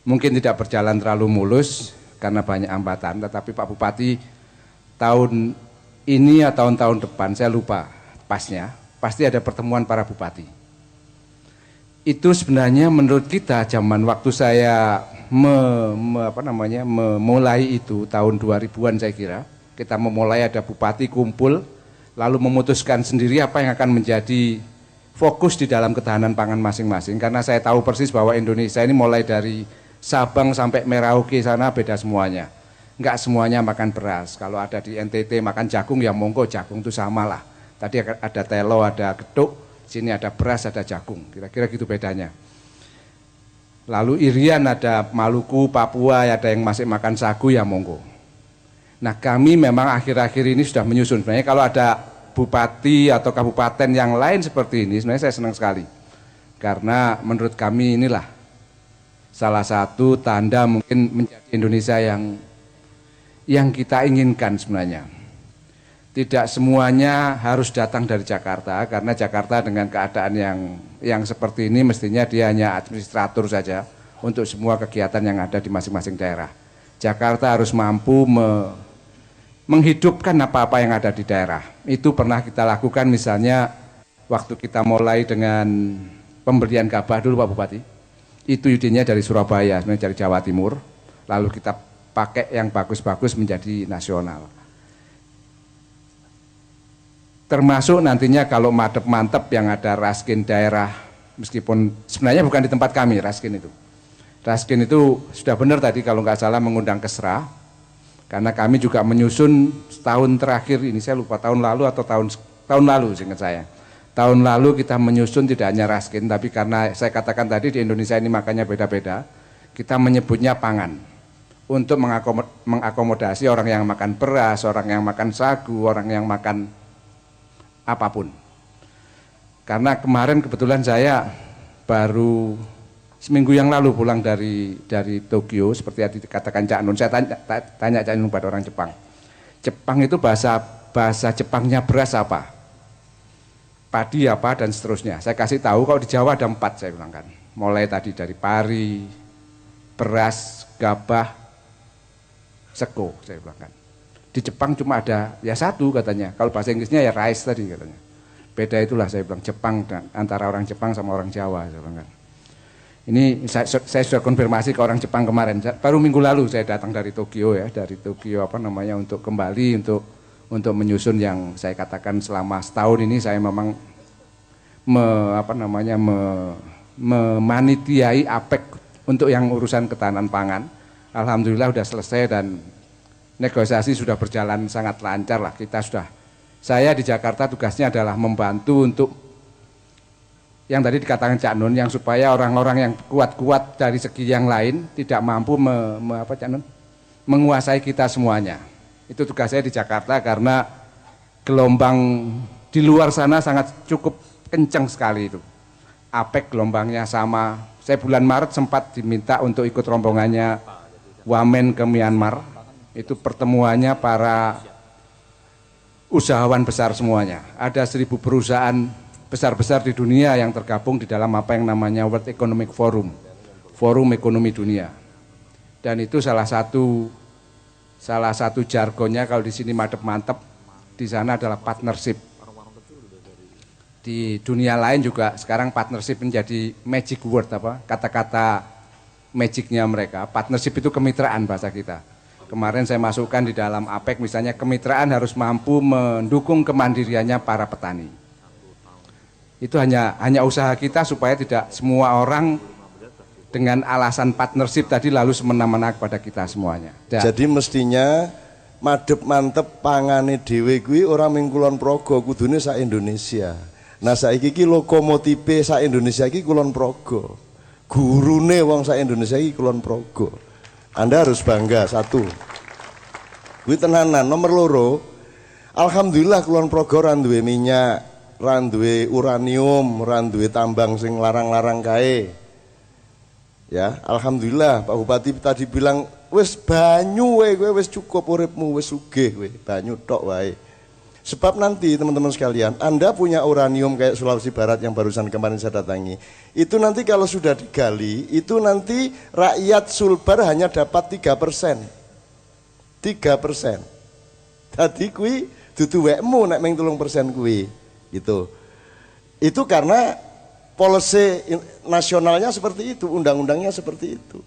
Mungkin tidak berjalan terlalu mulus karena banyak hambatan, tetapi Pak Bupati tahun ini atau tahun depan, saya lupa pasnya, pasti ada pertemuan para bupati. Itu sebenarnya menurut kita zaman waktu saya memulai itu tahun 2000-an saya kira, kita memulai ada bupati kumpul lalu memutuskan sendiri apa yang akan menjadi fokus di dalam ketahanan pangan masing-masing. Karena saya tahu persis bahwa Indonesia ini mulai dari Sabang sampai Merauke sana beda semuanya. Enggak semuanya makan beras. Kalau ada di NTT makan jagung ya monggo, jagung itu sama lah. Tadi ada telo, ada geduk, sini ada beras, ada jagung. Kira-kira gitu bedanya. Lalu Irian ada Maluku, Papua, ada yang masih makan sagu ya monggo. Nah kami memang akhir-akhir ini sudah menyusun. Sebenarnya kalau ada bupati atau kabupaten yang lain seperti ini, sebenarnya saya senang sekali. Karena menurut kami inilah salah satu tanda mungkin menjadi Indonesia yang kita inginkan sebenarnya. Tidak semuanya harus datang dari Jakarta, karena Jakarta dengan keadaan yang seperti ini mestinya dia hanya administrator saja untuk semua kegiatan yang ada di masing-masing daerah. Jakarta harus mampu menghidupkan apa-apa yang ada di daerah. Itu pernah kita lakukan misalnya waktu kita mulai dengan pemberian gabah dulu Pak Bupati. Itu idenya dari Surabaya, sebenarnya dari Jawa Timur. Lalu kita pakai yang bagus-bagus menjadi nasional. Termasuk nantinya kalau mantep yang ada raskin daerah, meskipun sebenarnya bukan di tempat kami raskin itu. Raskin itu sudah benar tadi kalau nggak salah mengundang Kesra, karena kami juga menyusun setahun terakhir ini, saya lupa tahun lalu atau tahun lalu seingat saya. Tahun lalu kita menyusun tidak hanya raskin, tapi karena saya katakan tadi di Indonesia ini makanya beda-beda, kita menyebutnya pangan. Untuk mengakomodasi orang yang makan beras, orang yang makan sagu, orang yang makan apapun. Karena kemarin kebetulan saya baru seminggu yang lalu pulang dari Tokyo, seperti yang dikatakan Cak Nun. Saya tanya Cak Nun pada orang Jepang. Jepang itu bahasa Jepangnya beras apa? Padi apa dan seterusnya. Saya kasih tahu kalau di Jawa ada 4 saya bilang kan. Mulai tadi dari pari, beras, gabah, seko saya bilang kan. Di Jepang cuma ada ya 1 katanya. Kalau bahasa Inggrisnya ya rice tadi katanya. Beda itulah saya bilang Jepang dan antara orang Jepang sama orang Jawa saya bilang kan. Ini saya sudah konfirmasi ke orang Jepang kemarin. Baru minggu lalu saya datang dari Tokyo ya, untuk kembali untuk menyusun yang saya katakan selama setahun ini saya memang memanitiai APEC untuk yang urusan ketahanan pangan. Alhamdulillah sudah selesai dan negosiasi sudah berjalan sangat lancar lah. Saya di Jakarta tugasnya adalah membantu untuk yang tadi dikatakan Cak Nun, yang supaya orang-orang yang kuat-kuat dari segi yang lain tidak mampu menguasai kita semuanya. Itu tugas saya di Jakarta karena gelombang di luar sana sangat cukup kencang sekali itu. APEC gelombangnya sama. Saya bulan Maret sempat diminta untuk ikut rombongannya Wamen ke Myanmar. Itu pertemuannya para usahawan besar semuanya. Ada 1000 perusahaan besar-besar di dunia yang tergabung di dalam apa yang namanya World Economic Forum, Forum Ekonomi Dunia. Dan itu salah satu jargonnya kalau di sini mantep, di sana adalah partnership. Di dunia lain juga sekarang partnership menjadi magic word kata-kata magicnya mereka. Partnership itu kemitraan bahasa kita. Kemarin saya masukkan di dalam APEC misalnya kemitraan harus mampu mendukung kemandiriannya para petani. Itu hanya usaha kita supaya tidak semua orang dengan alasan partnership tadi lalu semena-mena kepada kita semuanya. Jadi mestinya madep mantep pangane dhewe kuwi ora mung Kulon Progo, kudune sak Indonesia. Nah saiki iki lokomotife sak Indonesia iki Kulon Progo. Gurune wong sak Indonesia iki Kulon Progo. Anda harus bangga, 1. Kuwi tenanan. Nomor 2, alhamdulillah Kulon Progo ra duwe minyak, ra duwe uranium, ra duwe tambang sing larang-larang kae. Ya, alhamdulillah Pak Bupati tadi bilang wis banyu kowe wis cukup uripmu, wis sugih kowe, banyu tok wae. Sebab nanti teman-teman sekalian, Anda punya uranium kayak Sulawesi Barat yang barusan kemarin saya datangi. Itu nanti kalau sudah digali, itu nanti rakyat Sulbar hanya dapat 3%. 3%. Tadi kui dudu wekmu nek meng 3% kui. Gitu. Itu karena policy nasionalnya seperti itu, undang-undangnya seperti itu.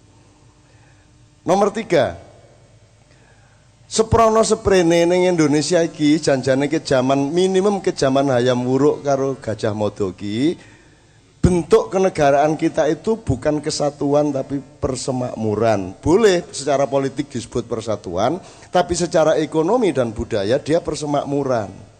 Nomor 3. Seprono seprene ning Indonesia iki janjane ke zaman minimum ke zaman Hayam Wuruk karo Gajah Mada iki bentuk kenegaraan kita itu bukan kesatuan tapi persemakmuran. Boleh secara politik disebut persatuan, tapi secara ekonomi dan budaya dia persemakmuran.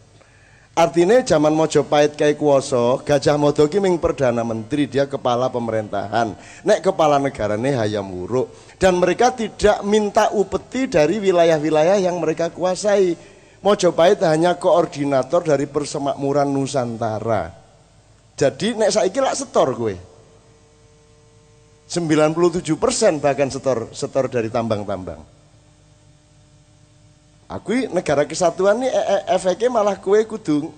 Artinya zaman Mojopahit kai kuwasa, Gajah Mada ki ming perdana menteri, dia kepala pemerintahan. Nek kepala negarane Hayam Wuruk, dan mereka tidak minta upeti dari wilayah-wilayah yang mereka kuasai. Mojopahit hanya koordinator dari persemakmuran Nusantara. Jadi nek saiki lak setor kowe. 97% bahkan setor dari tambang-tambang. Aku negara kesatuan ini efeknya malah kue kudu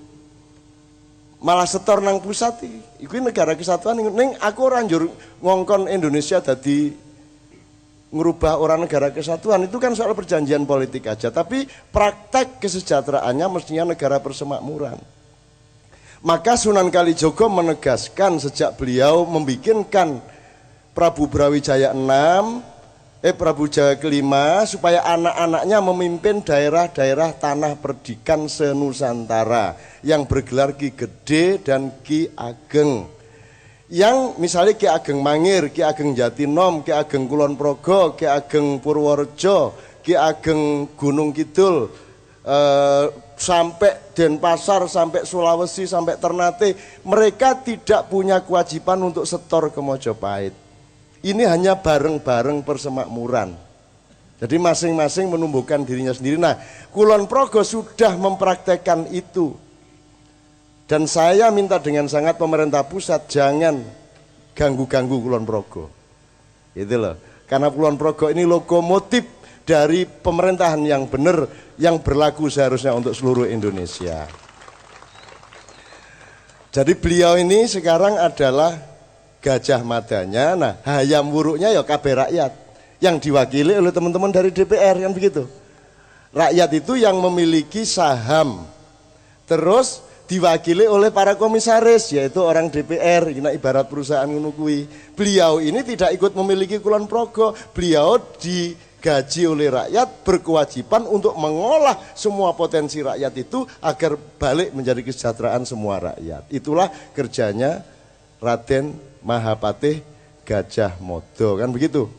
malah setor nang pusat iki. Iku negara kesatuan ning aku ora njur ngongkon Indonesia dadi ngerubah orang negara kesatuan, itu kan soal perjanjian politik aja, tapi praktek kesejahteraannya mestinya negara persemakmuran. Maka Sunan Kalijogo menegaskan sejak beliau membikinkan Prabu Brawijaya Prabu Jawa kelima supaya anak-anaknya memimpin daerah-daerah tanah perdikan se-Nusantara yang bergelar Ki Gede dan Ki Ageng. Yang misalnya Ki Ageng Mangir, Ki Ageng Jatinom, Ki Ageng Kulon Progo, Ki Ageng Purworejo, Ki Ageng Gunung Kidul, sampai Denpasar, sampai Sulawesi, sampai Ternate, mereka tidak punya kewajiban untuk setor ke Mojopahit. Ini hanya bareng-bareng persemakmuran. Jadi masing-masing menumbuhkan dirinya sendiri. Nah, Kulon Progo sudah mempraktekkan itu. Dan saya minta dengan sangat pemerintah pusat jangan ganggu-ganggu Kulon Progo. Itu loh. Karena Kulon Progo ini lokomotif dari pemerintahan yang benar, yang berlaku seharusnya untuk seluruh Indonesia. Jadi beliau ini sekarang adalah Gajah Madanya, nah Hayam Wuruknya ya kabeh rakyat yang diwakili oleh teman-teman dari DPR, kan begitu. Rakyat itu yang memiliki saham, terus diwakili oleh para komisaris, yaitu orang DPR, ini ibarat perusahaan ngono kuwi. Beliau ini tidak ikut memiliki Kulon Progo, beliau digaji oleh rakyat, berkewajiban untuk mengolah semua potensi rakyat itu agar balik menjadi kesejahteraan semua rakyat. Itulah kerjanya Raden Mahapatih Gajah Mada, kan begitu.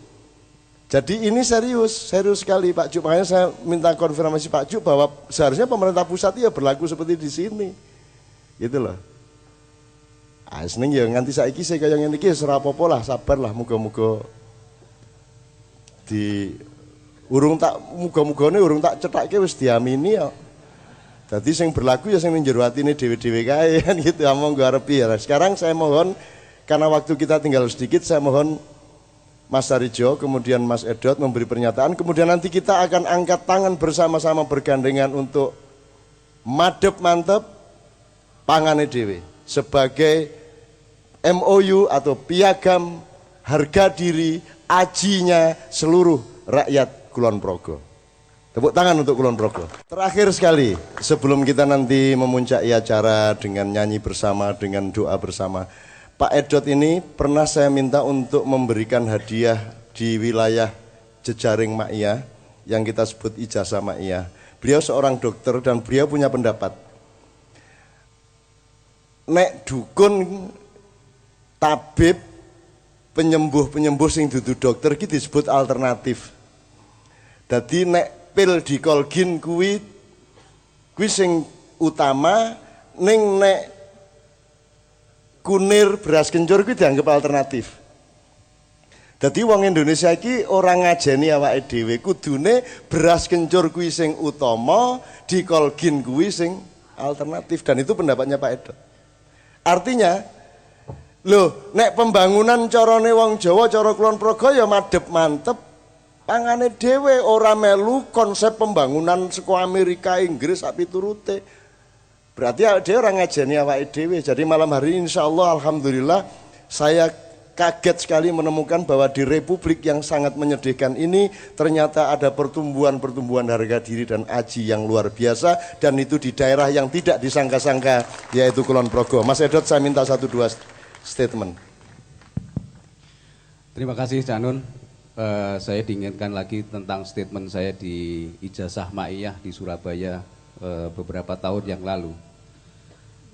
Jadi ini serius sekali Pak Cuk. Makanya saya minta konfirmasi Pak Cuk bahwa seharusnya pemerintah pusat ya berlaku seperti di sini. Gitu loh. Seneng ya nganti saiki saya kaya ngene iki ora apa-apa lah, sabarlah, muga-muga di muga-mugane urung tak cethakke wis diamini ya. Dadi sing berlaku ya sing ning jero atine dhewe-dhewe kae kan gitu. Monggo arepi ya. Sekarang saya mohon, karena waktu kita tinggal sedikit, saya mohon Mas Harijo, kemudian Mas Edot memberi pernyataan, kemudian nanti kita akan angkat tangan bersama-sama bergandengan untuk madep mantep pangane dhewe sebagai MOU atau piagam harga diri ajinya seluruh rakyat Kulon Progo. Tepuk tangan untuk Kulon Progo. Terakhir sekali, sebelum kita nanti memuncaki acara dengan nyanyi bersama, dengan doa bersama, Pak Edot ini pernah saya minta untuk memberikan hadiah di wilayah jejaring Maiyah yang kita sebut ijazah Maiyah. Beliau seorang dokter dan beliau punya pendapat. Nek dukun, tabib, penyembuh sing dudu dokter iki disebut alternatif. Dadi nek pil dikolgin kuwi sing utama, ning nek kunir beras kencur kuwi dianggap alternatif. Dadi wong Indonesia iki ora ngajeni awake dhewe, kudune beras kencur kuwi sing utama, dikolgin kuwi sing alternatif, dan itu pendapatnya Pak Edot. Artinya, lho, nek pembangunan carane wong Jawa, cara Kulon Progo ya madhep mantep pangane dhewe, ora melu konsep pembangunan saka Amerika, Inggris sak piturute. Berarti dia orang ngajeni awake dhewe. Jadi malam hari ini insya Allah alhamdulillah saya kaget sekali menemukan bahwa di republik yang sangat menyedihkan ini ternyata ada pertumbuhan harga diri dan aji yang luar biasa, dan itu di daerah yang tidak disangka-sangka, yaitu Kulon Progo. Mas Edot, saya minta 1-2 statement. Terima kasih Cak Nun. saya diingatkan lagi tentang statement saya di Ijazah Ma'iyah di Surabaya beberapa tahun yang lalu.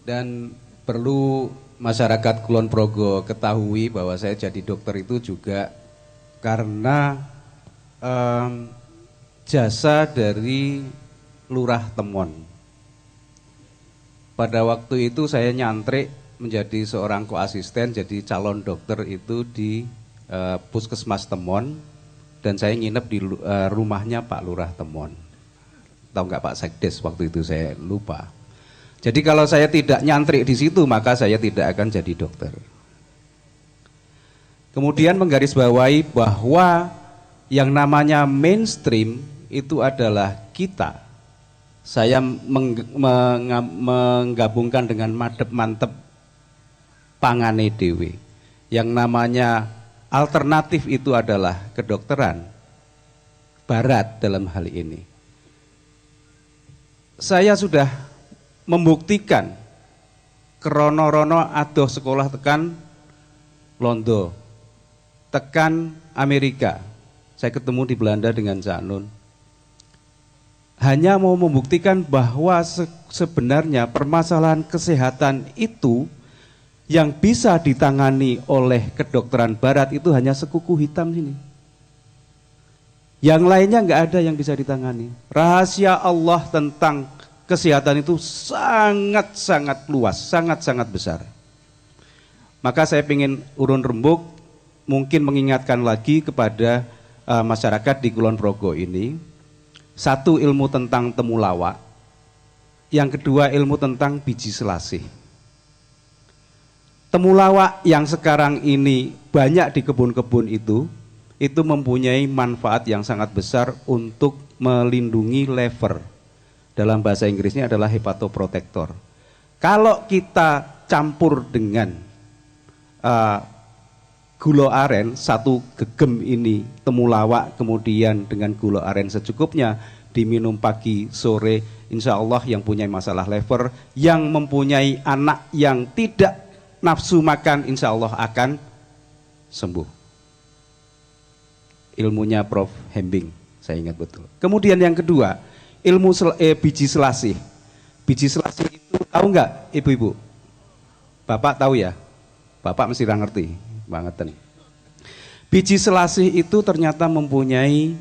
Dan perlu masyarakat Kulon Progo ketahui bahwa saya jadi dokter itu juga karena jasa dari Lurah Temon. Pada waktu itu saya nyantrik menjadi seorang koasisten, jadi calon dokter itu di Puskesmas Temon, dan saya nginep di rumahnya Pak Lurah Temon. Tahu nggak Pak Sekdes waktu itu, saya lupa. Jadi kalau saya tidak nyantrik di situ maka saya tidak akan jadi dokter. Kemudian menggarisbawahi bahwa yang namanya mainstream itu adalah kita. Saya menggabungkan dengan madep mantep pangane dewe. Yang namanya alternatif itu adalah kedokteran barat dalam hal ini. Saya sudah membuktikan krono-rono adoh sekolah tekan Londo, tekan Amerika. Saya ketemu di Belanda dengan Cak Nun. Hanya mau membuktikan bahwa sebenarnya permasalahan kesehatan itu yang bisa ditangani oleh kedokteran barat itu hanya sekuku hitam sini. Yang lainnya nggak ada yang bisa ditangani. Rahasia Allah tentang kesehatan itu sangat-sangat luas, sangat-sangat besar. Maka saya ingin urun rembuk mungkin mengingatkan lagi kepada masyarakat di Kulon Progo ini. Satu, ilmu tentang temulawak. Yang kedua, ilmu tentang biji selasih. Temulawak yang sekarang ini banyak di kebun-kebun itu mempunyai manfaat yang sangat besar untuk melindungi liver. Dalam bahasa Inggrisnya adalah hepatoprotektor. Kalau kita campur dengan gula aren, satu gegem ini temulawak, kemudian dengan gula aren secukupnya, diminum pagi, sore, insya Allah yang punya masalah liver, yang mempunyai anak yang tidak nafsu makan, insya Allah akan sembuh. Ilmunya Prof. Hembing, saya ingat betul. Kemudian yang kedua, ilmu biji selasih. Biji selasih itu tahu nggak ibu-ibu? Bapak tahu ya? Bapak mesti ngerti banget. Biji selasih itu ternyata mempunyai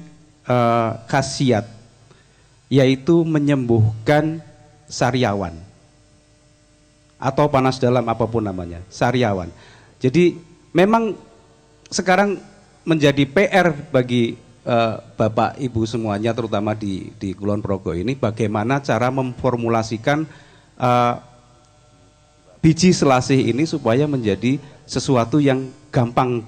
khasiat, yaitu menyembuhkan sariawan atau panas dalam, apapun namanya, sariawan. Jadi memang sekarang menjadi PR bagi Bapak Ibu semuanya, terutama di Kulon Progo ini, bagaimana cara memformulasikan biji selasih ini supaya menjadi sesuatu yang gampang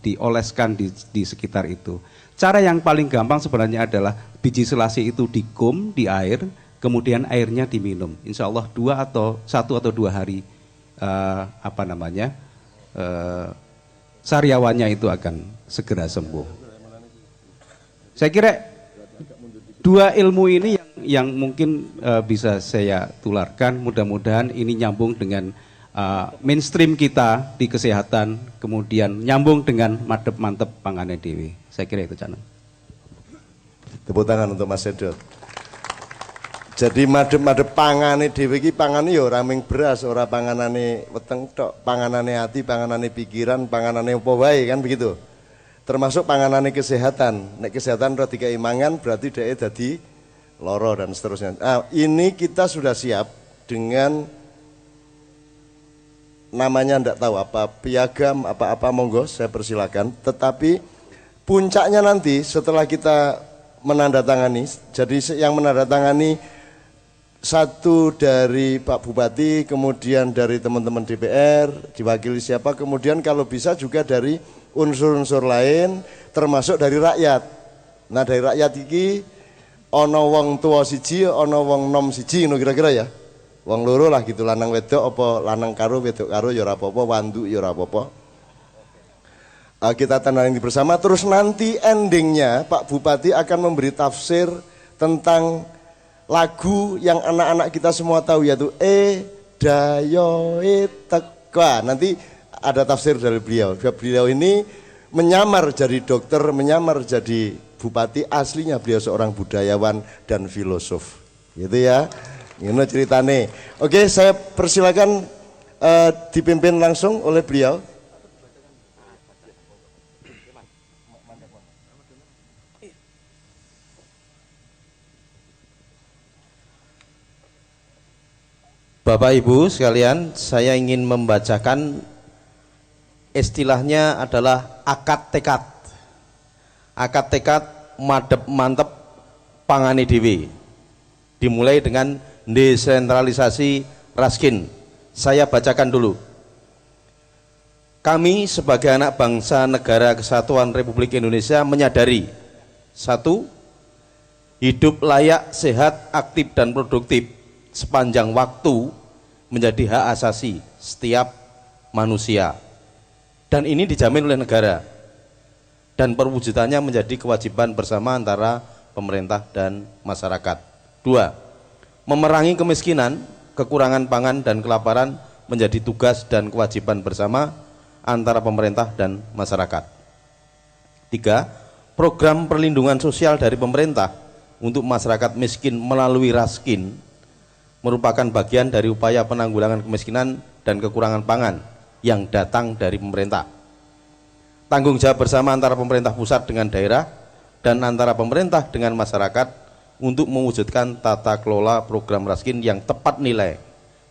dioleskan di sekitar itu. Cara yang paling gampang sebenarnya adalah biji selasih itu dikum di air, kemudian airnya diminum. Insya Allah 1 atau 2 hari sariawannya itu akan segera sembuh. Saya kira 2 ilmu ini yang mungkin bisa saya tularkan. Mudah-mudahan ini nyambung dengan mainstream kita di kesehatan, kemudian nyambung dengan madep mantep pangane dewi. Saya kira itu, Cak Nun. Tepuk tangan untuk Mas Edot. Jadi madep-madep pangane dewi iki pangane ya ora mung beras, ora panganane weteng tok, panganane ati, panganane pikiran, panganane apa wae, kan begitu. Termasuk panganane kesehatan. Nek kesehatan ora dikai mangan berarti dhek dadi loro dan seterusnya. Ini kita sudah siap dengan namanya ndak tahu apa, piagam apa-apa, monggo saya persilakan. Tetapi puncaknya nanti setelah kita menandatangani, jadi yang menandatangani satu dari Pak Bupati, kemudian dari teman-teman DPR, diwakili siapa, kemudian kalau bisa juga dari unsur-unsur lain, termasuk dari rakyat. Nah dari rakyat iki ono wong tua siji, ono wong nom siji, no kira-kira ya. Wong loro lah gitu, lanang wedok apa lanang karo wedok karo ya ora apa-apa, wandu ya ora apa-apa. Kita tandani bersama, terus nanti endingnya Pak Bupati akan memberi tafsir tentang lagu yang anak-anak kita semua tahu, yaitu dayo tekwa. Nanti ada tafsir dari beliau. Beliau ini menyamar jadi dokter, menyamar jadi bupati, aslinya beliau seorang budayawan dan filosof. Gitu ya. Ini ceritane. Oke, saya persilakan dipimpin langsung oleh beliau. Bapak Ibu sekalian, saya ingin membacakan istilahnya adalah akad tekad. Akad tekad madep mantep pangani dewi. Dimulai dengan desentralisasi raskin. Saya bacakan dulu. Kami sebagai anak bangsa Negara Kesatuan Republik Indonesia menyadari: 1. Hidup layak, sehat, aktif dan produktif sepanjang waktu menjadi hak asasi setiap manusia, dan ini dijamin oleh negara, dan perwujudannya menjadi kewajiban bersama antara pemerintah dan masyarakat. 2. Memerangi kemiskinan, kekurangan pangan dan kelaparan menjadi tugas dan kewajiban bersama antara pemerintah dan masyarakat. 3. Program perlindungan sosial dari pemerintah untuk masyarakat miskin melalui Raskin merupakan bagian dari upaya penanggulangan kemiskinan dan kekurangan pangan yang datang dari pemerintah. Tanggung jawab bersama antara pemerintah pusat dengan daerah dan antara pemerintah dengan masyarakat untuk mewujudkan tata kelola program Raskin yang tepat nilai,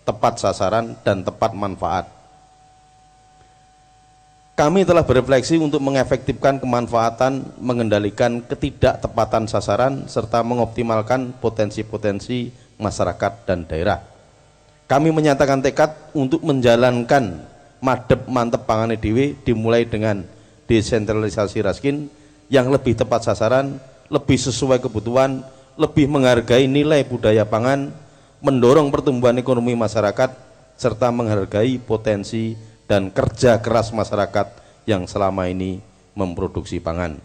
tepat sasaran, dan tepat manfaat. Kami telah berefleksi untuk mengefektifkan kemanfaatan, mengendalikan ketidaktepatan sasaran, serta mengoptimalkan potensi-potensi masyarakat dan daerah. Kami menyatakan tekad untuk menjalankan madep mantep pangane dewe, dimulai dengan desentralisasi Raskin yang lebih tepat sasaran, lebih sesuai kebutuhan, lebih menghargai nilai budaya pangan, mendorong pertumbuhan ekonomi masyarakat, serta menghargai potensi dan kerja keras masyarakat yang selama ini memproduksi pangan.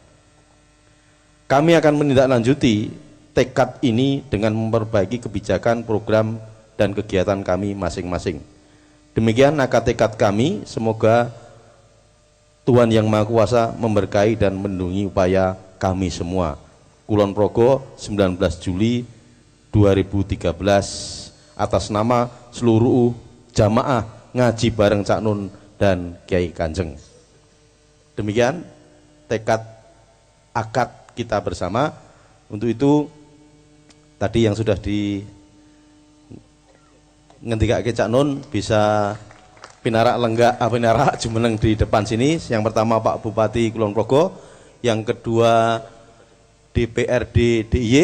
Kami akan menindaklanjuti tekad ini dengan memperbaiki kebijakan, program, dan kegiatan kami masing-masing. Demikian akad tekad kami, semoga Tuhan Yang Maha Kuasa memberkahi dan melindungi upaya kami semua. Kulon Progo, 19 Juli 2013, atas nama seluruh jamaah ngaji bareng Cak Nun dan Kiai Kanjeng. Demikian tekad akad kita bersama. Untuk itu tadi yang sudah di ngendikake Cak Nun bisa pinarak lenggak pinarak jumeneng di depan sini. Yang pertama Pak Bupati Kulon Progo, yang kedua DPRD DIY,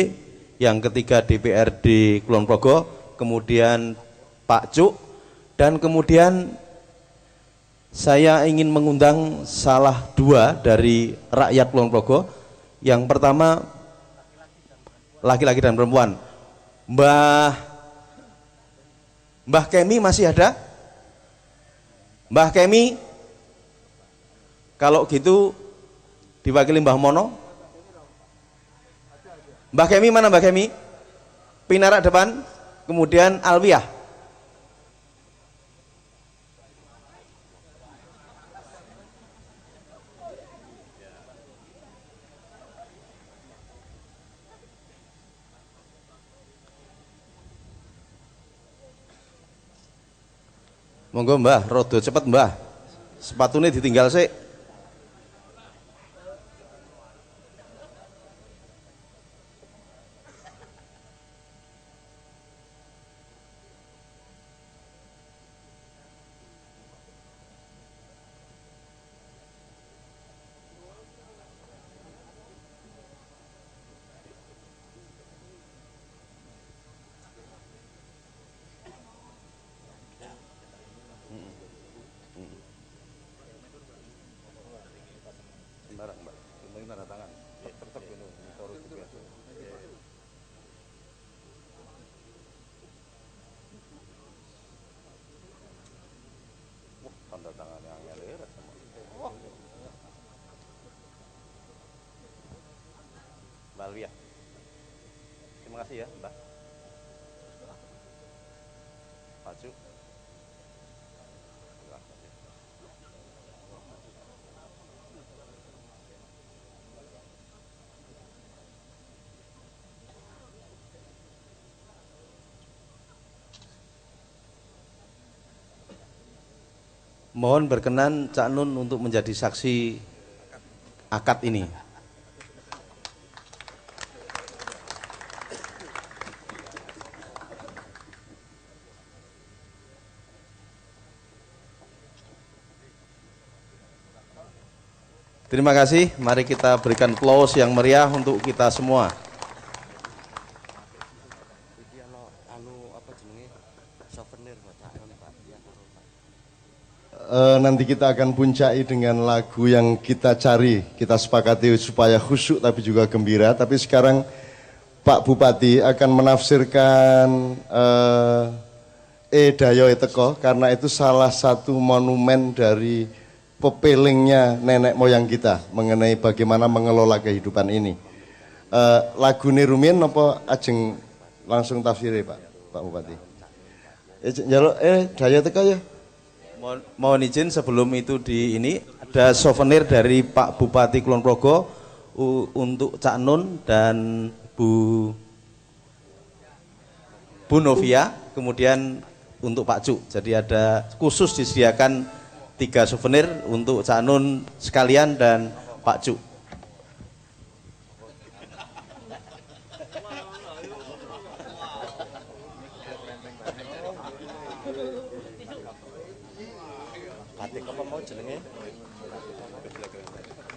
yang ketiga DPRD Kulon Progo, kemudian Pak Cuk, dan kemudian saya ingin mengundang salah dua dari rakyat Kulon Progo. Yang pertama laki-laki dan perempuan. Mbah Kemi masih ada? Mbah Kemi, kalau gitu diwakili Mbah Mono. Mbah Kemi mana Mbah Kemi? Pinarak depan, kemudian Alwiah. Monggo Mbah, rodo cepet Mbah. Sepatunya ditinggal sih. Mbak Alwia. Terima kasih ya Mbak. Maju. Mohon berkenan Cak Nun untuk menjadi saksi akad ini. Terima kasih, mari kita berikan aplaus yang meriah untuk kita semua. Nanti kita akan puncai dengan lagu yang kita cari, kita sepakati supaya khusyuk tapi juga gembira. Tapi sekarang Pak Bupati akan menafsirkan Dayo Teko, karena itu salah satu monumen dari pepelingnya nenek moyang kita mengenai bagaimana mengelola kehidupan ini. Lagu ini rumiyin apa ajeng langsung tafsiri Pak Bupati? Dayo Teko ya. Mohon izin sebelum itu ini ada souvenir dari Pak Bupati Kulon Progo untuk Cak Nun dan Bu Novia, kemudian untuk Pak Cuk. Jadi ada khusus disediakan 3 souvenir untuk Cak Nun sekalian dan Pak Cuk.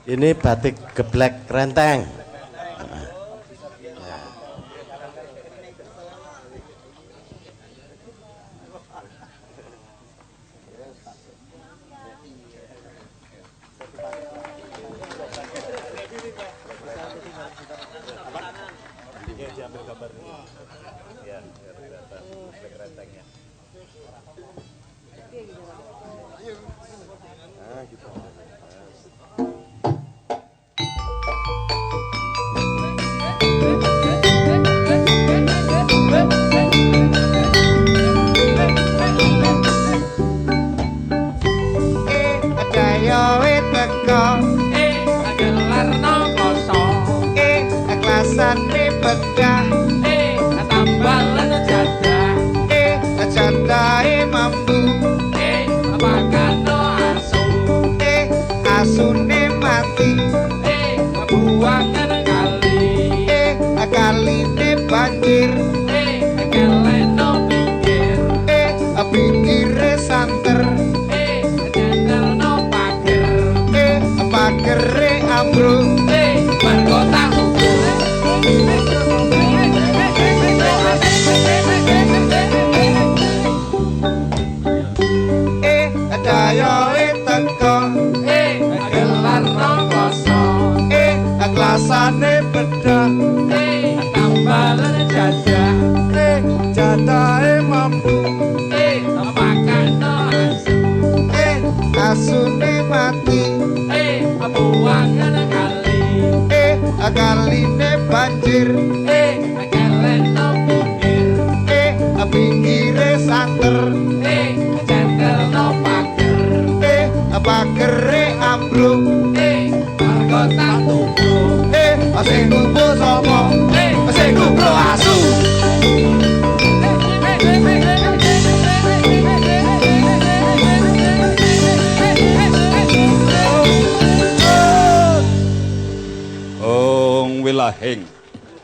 Ini batik geblek renteng.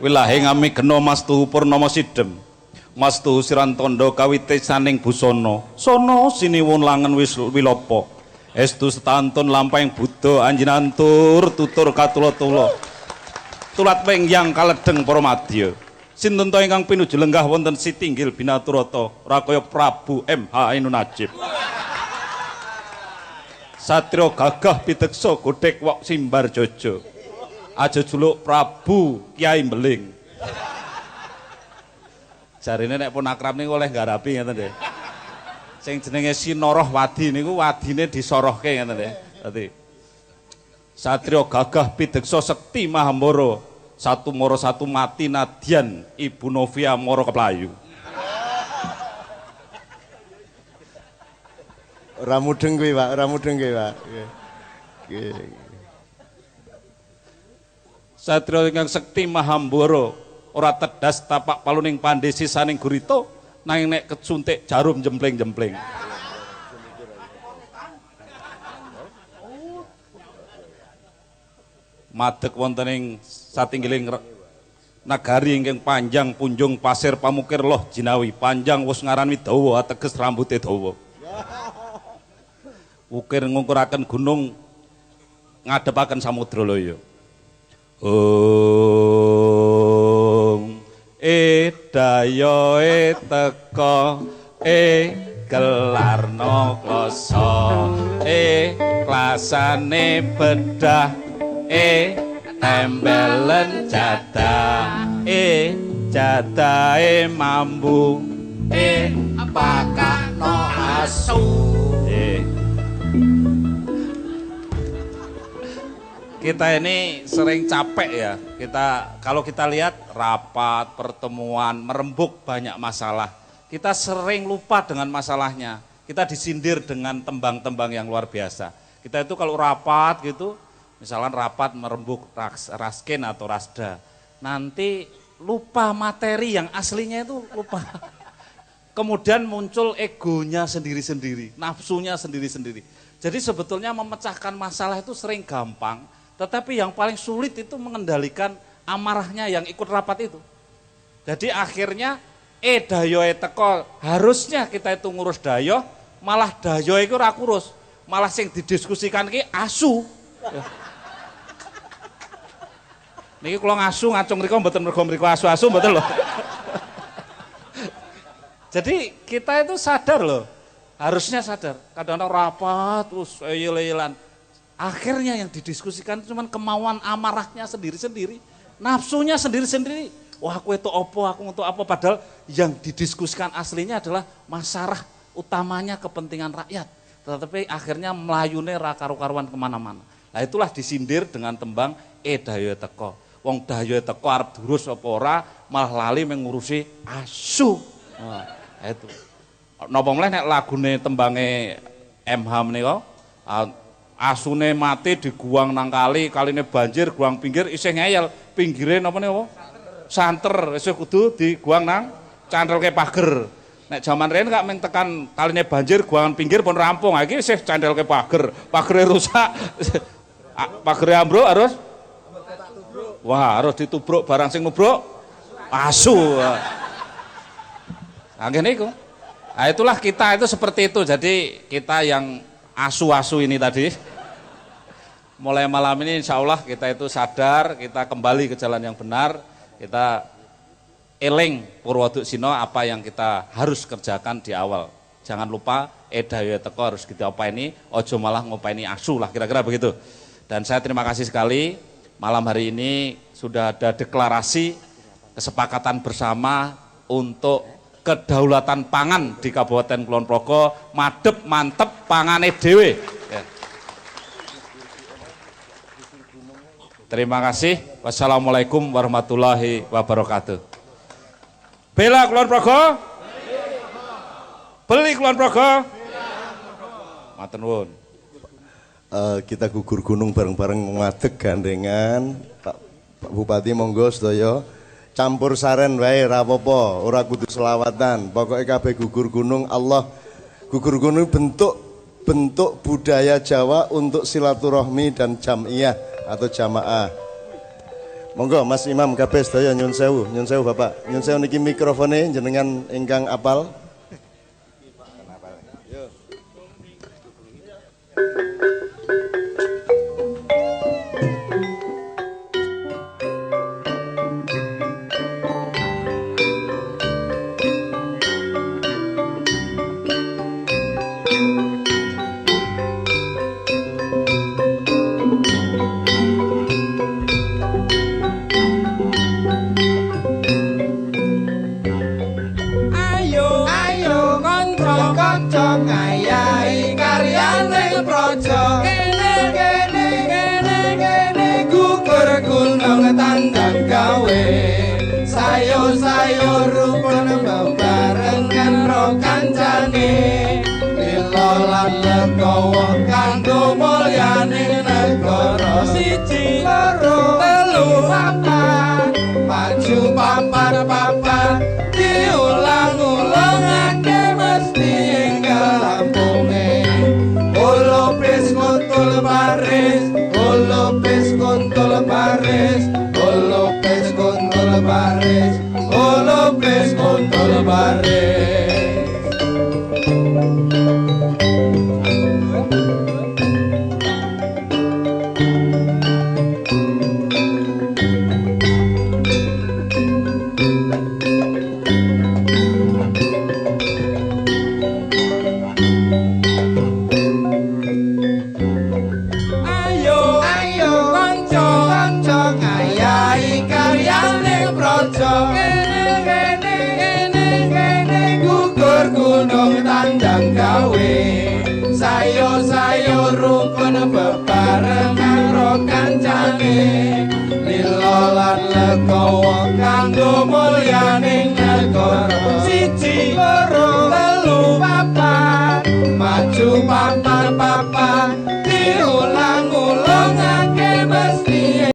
Wilahing ami geno mastu purnama sidhem mastu sirantondo kawite saning busana sono siniwun langen wis wilapa estu setantun lampahing Buddha anjinantur tutur katula-tula tulat wengyang kaledeng para madya sinten ta ingkang pinuju lenggah wonten Sitinggil Binaturata rakaya Prabu MH Ainun Najib Satrio gagah piteksa godhek wok simbar jojo aja juluk Prabu Kiai Mbeling. Jarine nek pun akrab niku oleh ngarapi ngeten nggih. Sing jenenge Sinoroh Wadi niku wadine disorohke ngeten nggih. Dadi Satrio gagah pideksa sekti Mahambara, satu mara satu mati nadyan Ibu Novia mara keplayu. Ora mudeng kuwi, Pak, ora mudeng kuwi, Pak. Nggih. Satrio ingkang sekti Mahambara ora tedas tapak paluning pandhe sisaning gurita nanging nek kesuntik jarum jempleng-jempleng. madeg wonten ing satinggiling nagari ingkang panjang punjung pasir pamukir loh jinawi panjang wus ngaran dawa ateges rambute dawa. Ukir ngungkuraken gunung ngadepaken samudra loyo. Daya teka gelarno kloso klasane bedah tembelen jadah jadahe mambu pakakno asu. Kita ini sering capek ya, kalau kita lihat rapat, pertemuan, merembuk banyak masalah. Kita sering lupa dengan masalahnya, kita disindir dengan tembang-tembang yang luar biasa. Kita itu kalau rapat gitu, misalkan rapat merembuk raskin atau rasda, nanti lupa materi yang aslinya itu lupa. Kemudian muncul egonya sendiri-sendiri, nafsunya sendiri-sendiri. Jadi sebetulnya memecahkan masalah itu sering gampang, tetapi yang paling sulit itu mengendalikan amarahnya yang ikut rapat itu. Jadi akhirnya dayo teko, harusnya kita itu ngurus dayo, malah dayo itu ora kurus, malah sing didiskusikan ki asu. Niki kula ngasu ngacung mriku mboten mergo mriku asu-asu mboten lho. Jadi kita itu sadar loh, harusnya sadar. Kadang-kadang rapat terus eyel-eyelan. Akhirnya yang didiskusikan cuma kemauan amarahnya sendiri-sendiri, nafsunya sendiri-sendiri. Wah aku itu opo, aku untuk apa, padahal yang didiskusikan aslinya adalah masalah utamanya kepentingan rakyat. Tetapi akhirnya melayune ra karu-karuan kemana-mana. Nah itulah disindir dengan tembang dayo teko. Wong dayo teko arep durus apa ora, malah lali mengurusi asu. Nah, itu. Napa meneh nek lagune tembange MH menika asune mati diguang nang kali, kaline banjir, guang pinggir isih ngeyel, pinggire napa niku? Santer, isih kudu diguang nang candelke pager. Nek jaman riyen kak mung tekan kaline banjir, guangan pinggir pun rampung. Ha iki isih candelke pager, pagere rusak. Pagere ambruk harus harus ditubruk barang sing nubruk asu. Nah ngene iku. Nah itulah kita itu seperti itu. Jadi kita yang asu-asu ini tadi, mulai malam ini insya Allah kita itu sadar, kita kembali ke jalan yang benar, kita eling Purwoduk Sino apa yang kita harus kerjakan di awal. Jangan lupa dayo teko harus kita openi, ojo malah ngopeni asu lah, kira-kira begitu. Dan saya terima kasih sekali malam hari ini sudah ada deklarasi kesepakatan bersama untuk kedaulatan pangan di Kabupaten Kulon Progo, madep mantep pangane dhewe. Ya. Terima kasih. Wassalamualaikum warahmatullahi wabarakatuh. Bela Kulon Progo. Beli Kulon Progo. Matur nuwun. Kita gugur gunung bareng-bareng ngadeg gandengan. Pak Bupati monggo sedaya campur saren wae ra apa-apa, ora kudu selawatan. Pokoke kabeh gugur gunung Allah. Gugur gunung bentuk budaya Jawa untuk silaturahmi dan jamiyah atau jamaah. Monggo Mas Imam kabeh sedaya nyun sewu Bapak. Nyun sewu niki mikrofone jenengan ingkang apal. Sayur rukun bebarengan ro kancane pilolan legowo kanggo mulyaning negara siji loro telu papat maju papat diulang-ulangake mesti ing kampunge olo pes kuntul baris olo pes kuntul baris, ulupis utul baris. Sayur rukun bebarengan ro kancane lilo lan legowo